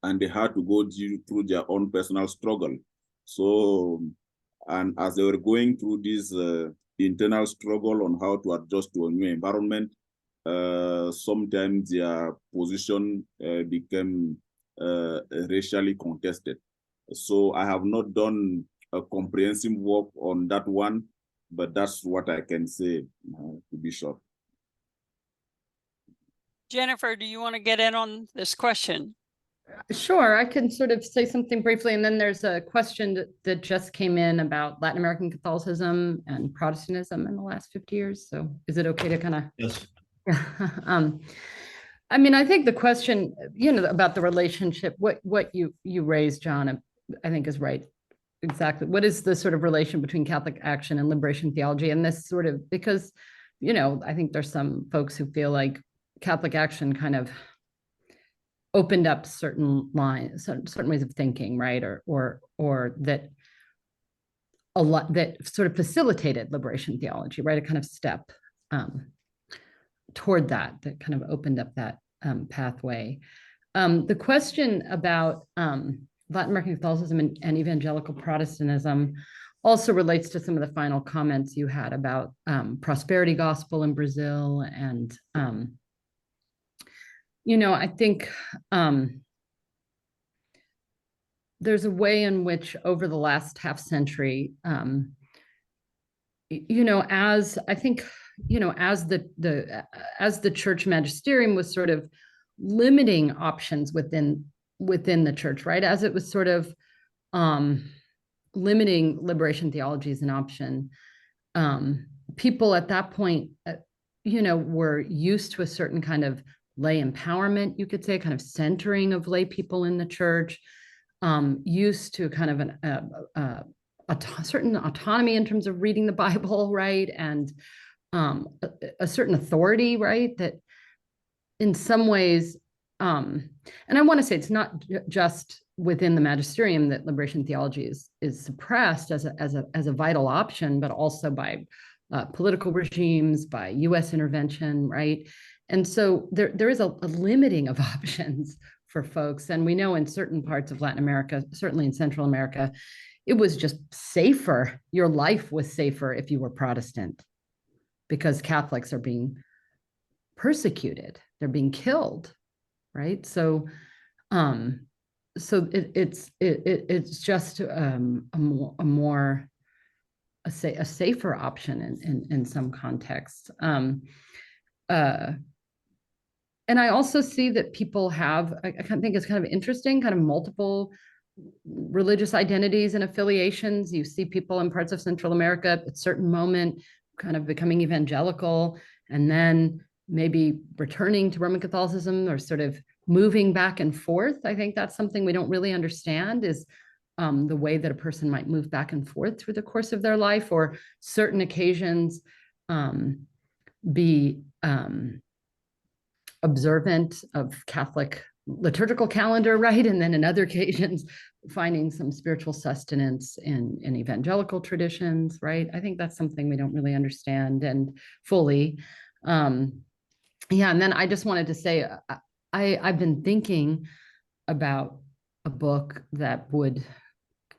and they had to go through their own personal struggle. So, and as they were going through this internal struggle on how to adjust to a new environment, sometimes their position became racially contested. So I have not done a comprehensive work on that one, but that's what I can say, to be short. Jennifer, do you want to get in on this question? Sure, I can sort of say something briefly, and then there's a question that just came in about Latin American Catholicism and Protestantism in the last 50 years. So is it okay to kind of? Yes. I mean, I think the question, about the relationship, what you raised, John, I think is right. Exactly. What is the sort of relation between Catholic Action and liberation theology? And this sort of, because, I think there's some folks who feel like Catholic Action kind of opened up certain lines, certain ways of thinking, right? Or that a lot that sort of facilitated liberation theology, right? A kind of step toward that kind of opened up that pathway. The question about Latin American Catholicism and evangelical Protestantism also relates to some of the final comments you had about prosperity gospel in Brazil. And, I think there's a way in which over the last half century, as I think, as the church magisterium was sort of limiting options within the church, right? As it was sort of limiting liberation theology as an option, people at that point, were used to a certain kind of lay empowerment, you could say, kind of centering of lay people in the church, used to kind of a certain autonomy in terms of reading the Bible, right? And a certain authority, right? That in some ways and I want to say it's not just within the magisterium that liberation theology is suppressed as a vital option, but also by political regimes, by U.S. intervention, right? And so there is a limiting of options for folks. And we know in certain parts of Latin America, certainly in Central America, it was just safer. Your life was safer if you were Protestant, because Catholics are being persecuted. They're being killed, right? So it's just a safer option in some contexts. And I also see that people have, I think it's kind of interesting, kind of multiple religious identities and affiliations. You see people in parts of Central America at a certain moment kind of becoming evangelical, and then maybe returning to Roman Catholicism, or sort of moving back and forth. I think that's something we don't really understand, is the way that a person might move back and forth through the course of their life, or certain occasions be observant of Catholic liturgical calendar, right? And then in other occasions, finding some spiritual sustenance in evangelical traditions, right? I think that's something we don't really understand and fully. Yeah, and then I just wanted to say, I've been thinking about a book that would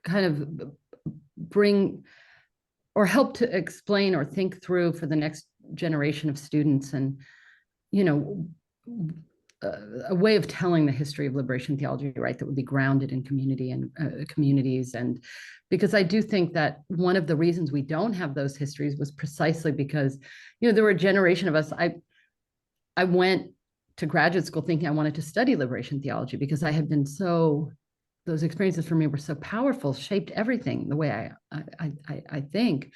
kind of bring or help to explain or think through for the next generation of students, and, you know, a way of telling the history of liberation theology, right, that would be grounded in community and communities. And because I do think that one of the reasons we don't have those histories was precisely because, you know, there were a generation of us. I went to graduate school thinking I wanted to study liberation theology because I had been so, those experiences for me were so powerful, shaped everything the way I think.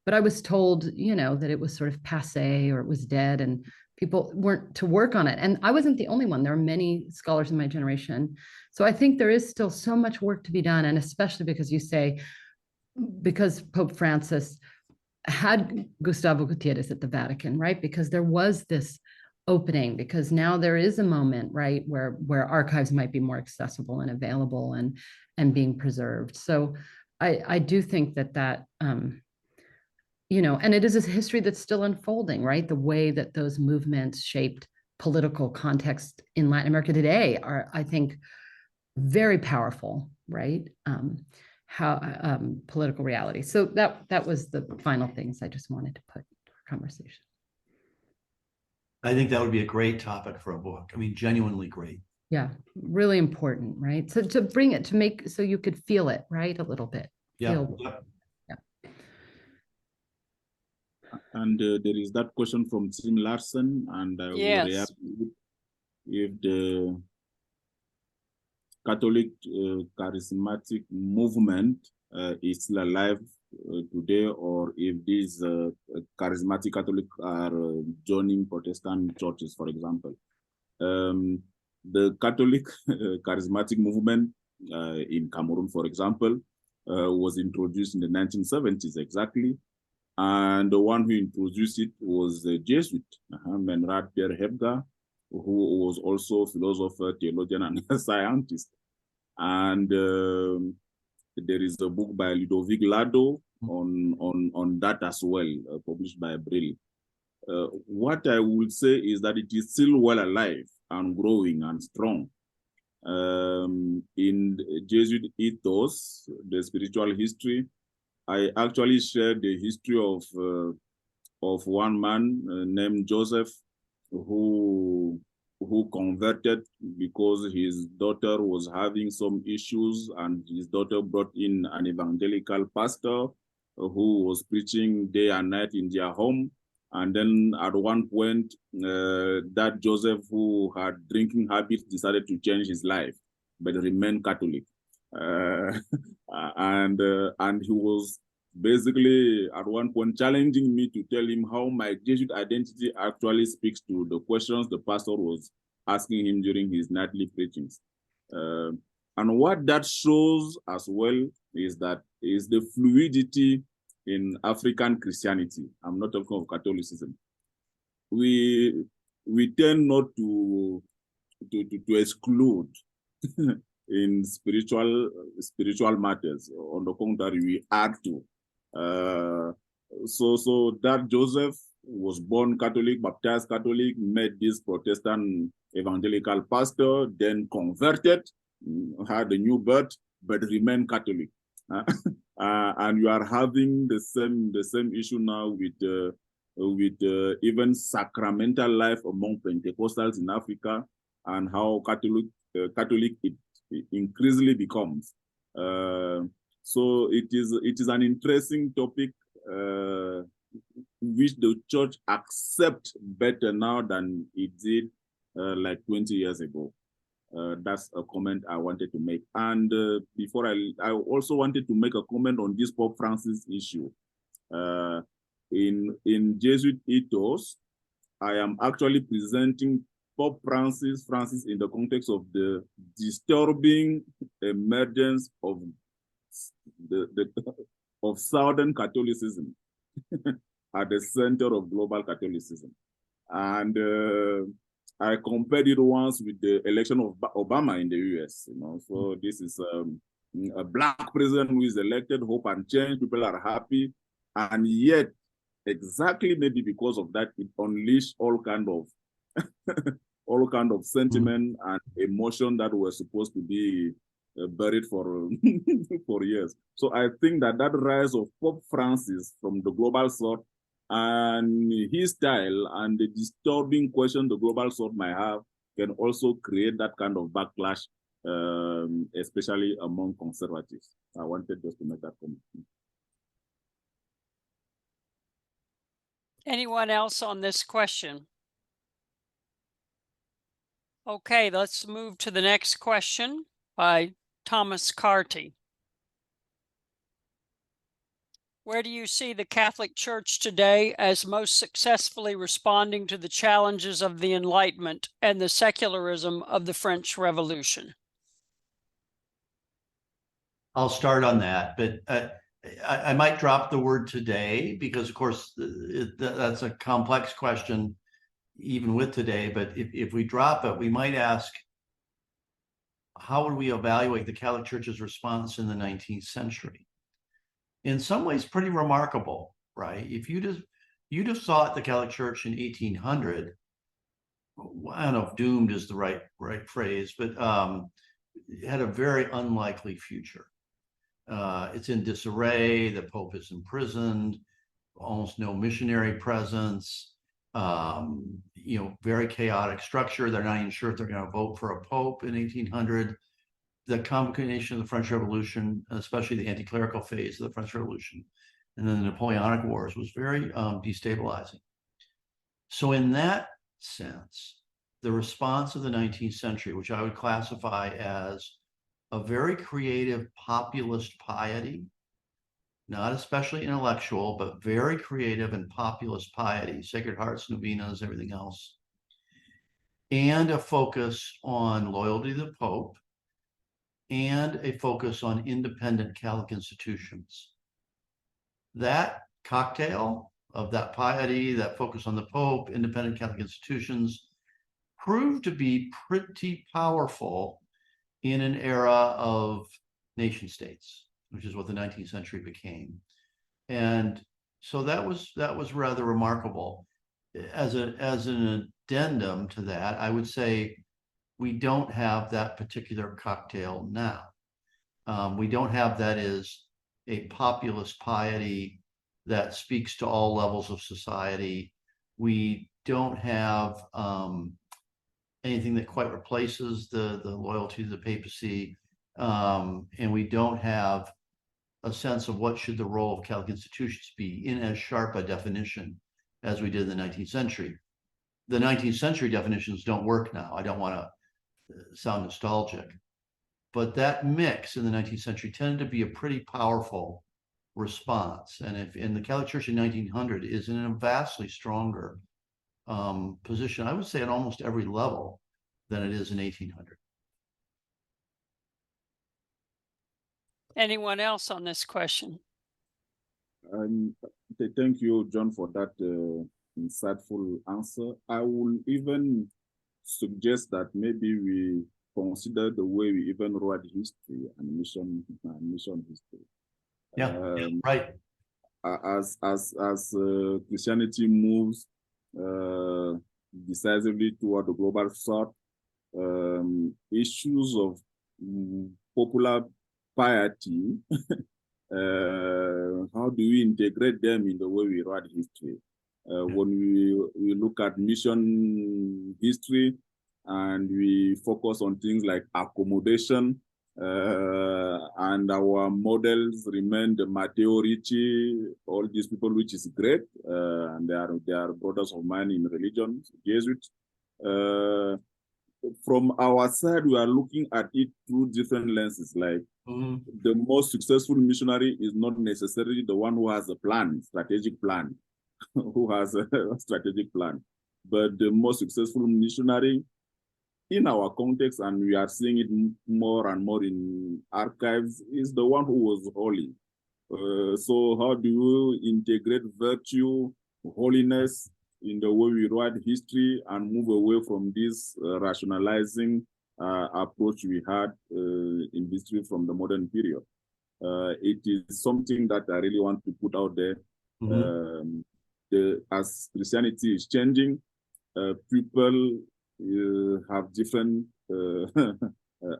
But I was told, you know, that it was sort of passé, or it was dead, and people weren't to work on it. And I wasn't the only one. There are many scholars in my generation. So I think there is still so much work to be done. And especially because you say, because Pope Francis had Gustavo Gutierrez at the Vatican, right? Because there was this opening, because now there is a moment, right, where archives might be more accessible and available and being preserved. So I do think that you know, and it is a history that's still unfolding, right? The way that those movements shaped political context in Latin America today are, I think, very powerful, right? How political reality. So that was the final things I just wanted to put for conversation. I think that would be a great topic for a book. I mean, genuinely great. Yeah, really important, right? So to bring it, to make, so you could feel it, right? A little bit. Yeah. And there is that question from Tim Larson, and I will react if the Catholic charismatic movement is still alive today, or if these charismatic Catholics are joining Protestant churches, for example. The Catholic charismatic movement in Cameroon, for example, was introduced in the 1970s exactly. And the one who introduced it was the Jesuit, Menrad Pierre Hebga, who was also a philosopher, theologian, and a scientist. And there is a book by Ludovic Lado on that as well, published by Brill. What I would say is that it is still well alive and growing and strong. In Jesuit ethos, the spiritual history, I actually shared the history of one man named Joseph, who converted because his daughter was having some issues, and his daughter brought in an evangelical pastor who was preaching day and night in their home. And then at one point, that Joseph, who had drinking habits, decided to change his life, but remained Catholic. And he was basically at one point challenging me to tell him how my Jesuit identity actually speaks to the questions the pastor was asking him during his nightly preachings. And what that shows as well is the fluidity in African Christianity. I'm not talking of Catholicism. We tend not to to exclude in spiritual matters. On the contrary, we add to. So that Joseph was born Catholic, baptized Catholic, met this Protestant evangelical pastor, then converted, had a new birth, but remained Catholic. And you are having the same issue now with even sacramental life among Pentecostals in Africa, and how Catholic it increasingly becomes. So it is an interesting topic, which the church accepts better now than it did like 20 years ago. That's a comment I wanted to make. And before I also wanted to make a comment on this Pope Francis issue. In Jesuit ethos, I am actually presenting Pope Francis in the context of the disturbing emergence of of Southern Catholicism at the center of global Catholicism. And I compared it once with the election of Obama in the US. So this is a Black president who is elected, hope and change, people are happy, and yet exactly maybe because of that, it unleashed all kind of sentiment and emotion that were supposed to be buried for for years. So I think that rise of Pope Francis from the global south and his style and the disturbing question the global south might have can also create that kind of backlash, especially among conservatives. I wanted just to make that comment. Anyone else on this question? Okay, let's move to the next question by Thomas Carty. Where do you see the Catholic Church today as most successfully responding to the challenges of the Enlightenment and the secularism of the French Revolution? I'll start on that, but I might drop the word today because, of course, that's a complex question, even with today. But if we drop it, we might ask, how would we evaluate the Catholic Church's response in the 19th century? In some ways, pretty remarkable, right? If you'd have thought the Catholic Church in 1800, I don't know if doomed is the right phrase, but it had a very unlikely future. It's in disarray. The Pope is imprisoned. Almost no missionary presence. Very chaotic structure. They're not even sure if they're going to vote for a Pope in 1800. The combination of the French Revolution, especially the anti-clerical phase of the French Revolution, and then the Napoleonic Wars, was very destabilizing. So in that sense, the response of the 19th century, which I would classify as a very creative populist piety, not especially intellectual, but very creative and populist piety, Sacred Hearts, novenas, everything else, and a focus on loyalty to the Pope, and a focus on independent Catholic institutions. That cocktail of that piety, that focus on the Pope, independent Catholic institutions, proved to be pretty powerful in an era of nation states, which is what the 19th century became. And so that was rather remarkable. As an addendum to that, I would say we don't have that particular cocktail now. We don't have that as a populist piety that speaks to all levels of society. We don't have anything that quite replaces the loyalty to the papacy, and we don't have a sense of what should the role of Catholic institutions be in as sharp a definition as we did in the 19th century. The 19th century definitions don't work now. I don't want to sound nostalgic, but that mix in the 19th century tended to be a pretty powerful response. And the Catholic Church in 1900 is in a vastly stronger position, I would say, at almost every level than it is in 1800. Anyone else on this question? Thank you, John, for that insightful answer. I will even suggest that maybe we consider the way we even write history and mission history. Yeah, right. As Christianity moves decisively toward the global south, issues of popular piety, how do we integrate them in the way we write history? When we look at mission history and we focus on things like accommodation, and our models remain the Matteo Ricci, all these people, which is great, and they are brothers of mine in religion, Jesuits. From our side, we are looking at it through different lenses. Like the most successful missionary is not necessarily the one who has a plan, strategic plan, who has a strategic plan, but the most successful missionary in our context, and we are seeing it more and more in archives, is the one who was holy. So how do you integrate virtue, holiness in the way we write history and move away from this rationalizing approach we had in history from the modern period? It is something that I really want to put out there. As Christianity is changing, people have different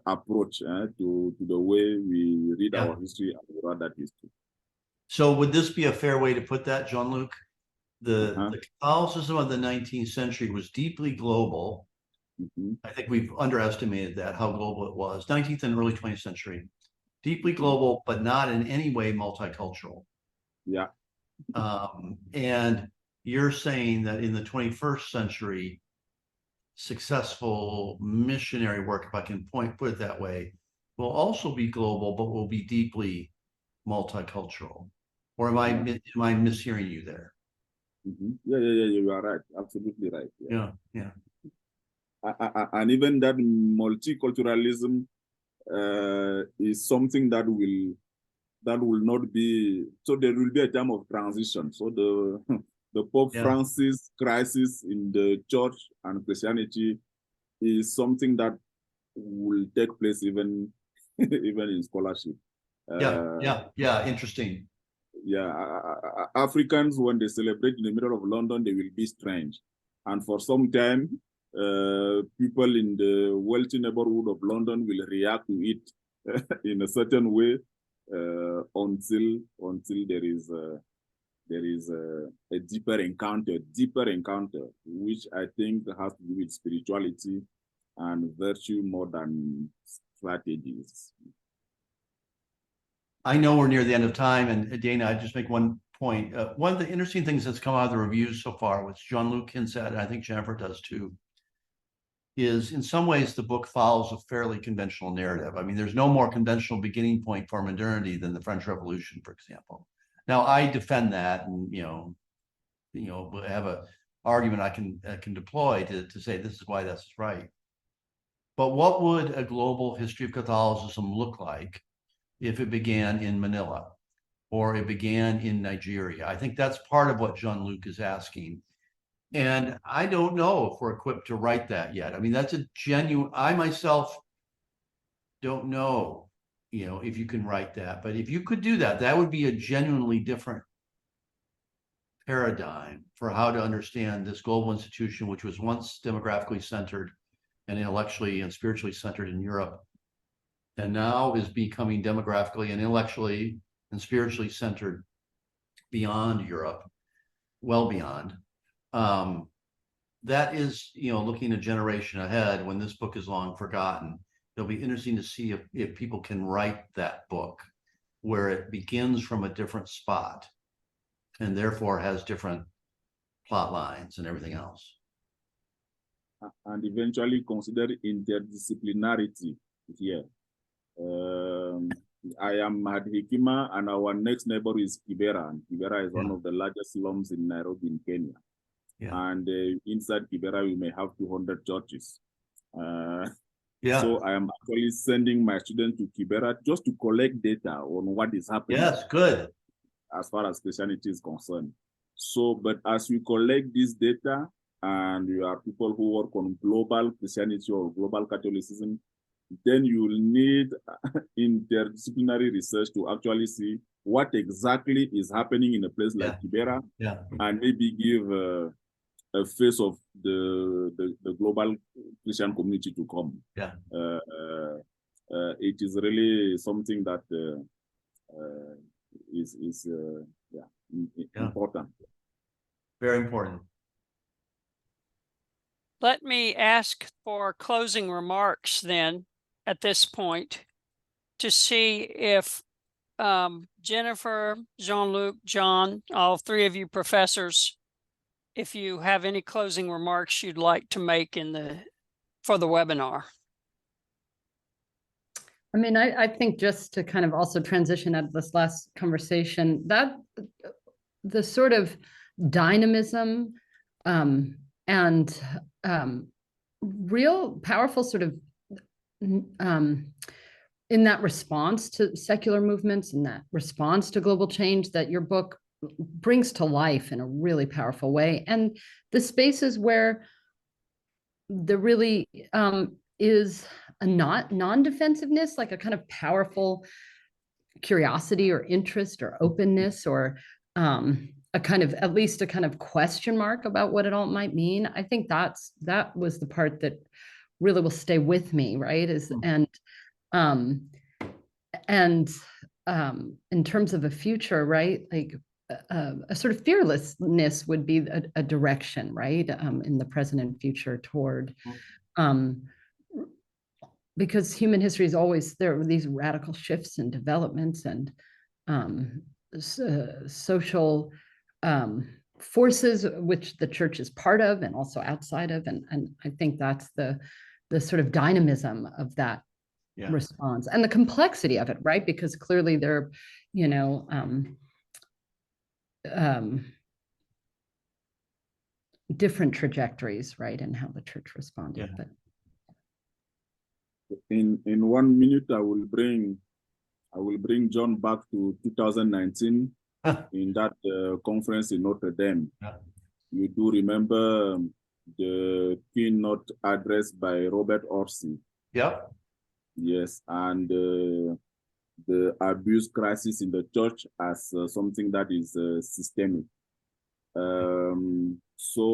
approach to the way we read our history and we write that history. So would this be a fair way to put that, Jean-Luc? The Catholicism of the 19th century was deeply global. I think we've underestimated that, how global it was. 19th and early 20th century. Deeply global, but not in any way multicultural. Yeah. And you're saying that in the 21st century, successful missionary work, if I can put it that way, will also be global, but will be deeply multicultural. Or am I mishearing you there? Yeah, you are right. Absolutely right. Yeah. And even that multiculturalism is something that will not be, so there will be a time of transition. So the Pope Francis crisis in the church and Christianity is something that will take place even in scholarship. Interesting. Africans, when they celebrate in the middle of London, they will be strange. And for some time, people in the wealthy neighborhood of London will react to it in a certain way until there is a deeper encounter, which I think has to do with spirituality and virtue more than strategies. I know we're near the end of time, and Dana, I just make one point. One of the interesting things that's come out of the reviews so far, which Jean-Luc hints at, and I think Jennifer does too, is in some ways the book follows a fairly conventional narrative. I mean, there's no more conventional beginning point for modernity than the French Revolution, for example. Now, I defend that, and have an argument I can deploy to say this is why that's right. But what would a global history of Catholicism look like if it began in Manila or it began in Nigeria? I think that's part of what Jean-Luc is asking. And I don't know if we're equipped to write that yet. I mean, that's a genuine, I myself don't know, if you can write that. But if you could do that, that would be a genuinely different paradigm for how to understand this global institution, which was once demographically centered and intellectually and spiritually centered in Europe, and now is becoming demographically and intellectually and spiritually centered beyond Europe, well beyond. That is, looking a generation ahead when this book is long forgotten. It'll be interesting to see if people can write that book where it begins from a different spot and therefore has different plot lines and everything else. And eventually consider interdisciplinarity here. I am at Hekima, and our next neighbor is Kibera. And Kibera is one of the largest slums in Nairobi, in Kenya. And inside Kibera, we may have 200 churches. So I am actually sending my students to Kibera just to collect data on what is happening. Yes, good. As far as Christianity is concerned. So, but as we collect this data, and you are people who work on global Christianity or global Catholicism, then you will need interdisciplinary research to actually see what exactly is happening in a place like Kibera, and maybe give a face of the global Christian community to come. It is really something that is important. Very important. Let me ask for closing remarks then at this point to see if Jennifer, Jean-Luc, John, all three of you professors, if you have any closing remarks you'd like to make for the webinar. I mean, I think just to kind of also transition out of this last conversation, that the sort of dynamism and real powerful sort of in that response to secular movements and that response to global change that your book brings to life in a really powerful way. And the spaces where there really is a non-defensiveness, like a kind of powerful curiosity or interest or openness, or a kind of, at least a kind of question mark about what it all might mean. I think that was the part that really will stay with me, right? In terms of a future, right? Like a sort of fearlessness would be a direction, right? In the present and future toward, because human history is always, there are these radical shifts and developments and social forces which the church is part of and also outside of. And I think that's the sort of dynamism of that response and the complexity of it, right? Because clearly there, different trajectories, right, and how the church responded. But in 1 minute, I will bring John back to 2019 in that conference in Notre Dame. You do remember the keynote address by Robert Orsi. Yes, and the abuse crisis in the church as something that is systemic. So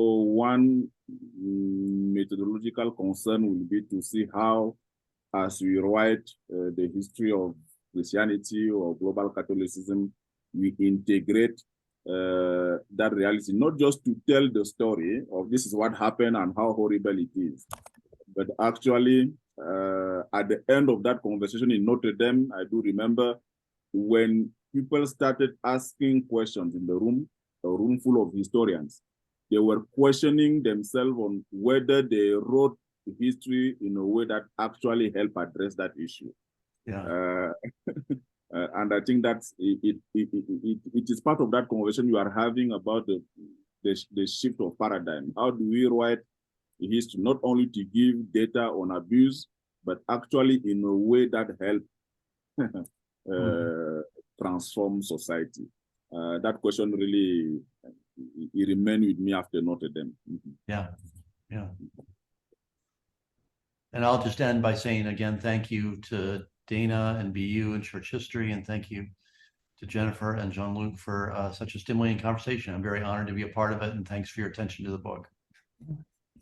one methodological concern will be to see how, as we write the history of Christianity or global Catholicism, we integrate that reality, not just to tell the story of this is what happened and how horrible it is, but actually at the end of that conversation in Notre Dame, I do remember when people started asking questions in the room, a room full of historians, they were questioning themselves on whether they wrote history in a way that actually helped address that issue. And I think that's it is part of that conversation you are having about the shift of paradigm. How do we write history not only to give data on abuse, but actually in a way that help transform society? That question really it remained with me after Notre Dame. And I'll just end by saying again, thank you to Dana and BU and Church History, and thank you to Jennifer and Jean-Luc for such a stimulating conversation. I'm very honored to be a part of it, and thanks for your attention to the book.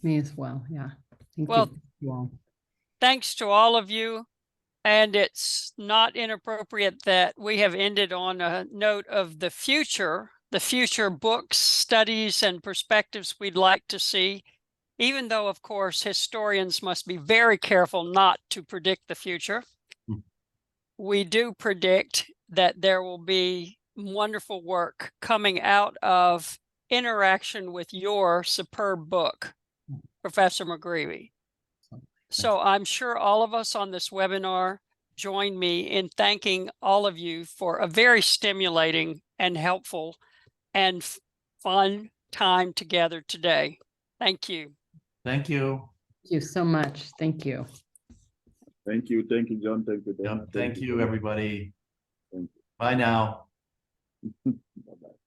Me as well, Thank you all. Thanks to all of you. And it's not inappropriate that we have ended on a note of the future books, studies, and perspectives we'd like to see, even though, of course, historians must be very careful not to predict the future. We do predict that there will be wonderful work coming out of interaction with your superb book, Professor McGreevy. So I'm sure all of us on this webinar join me in thanking all of you for a very stimulating and helpful and fun time together today. Thank you. Thank you. Thank you so much. Thank you. Thank you, John. Thank you, Dana. Thank you, everybody. Thank you. Bye now. Bye-bye.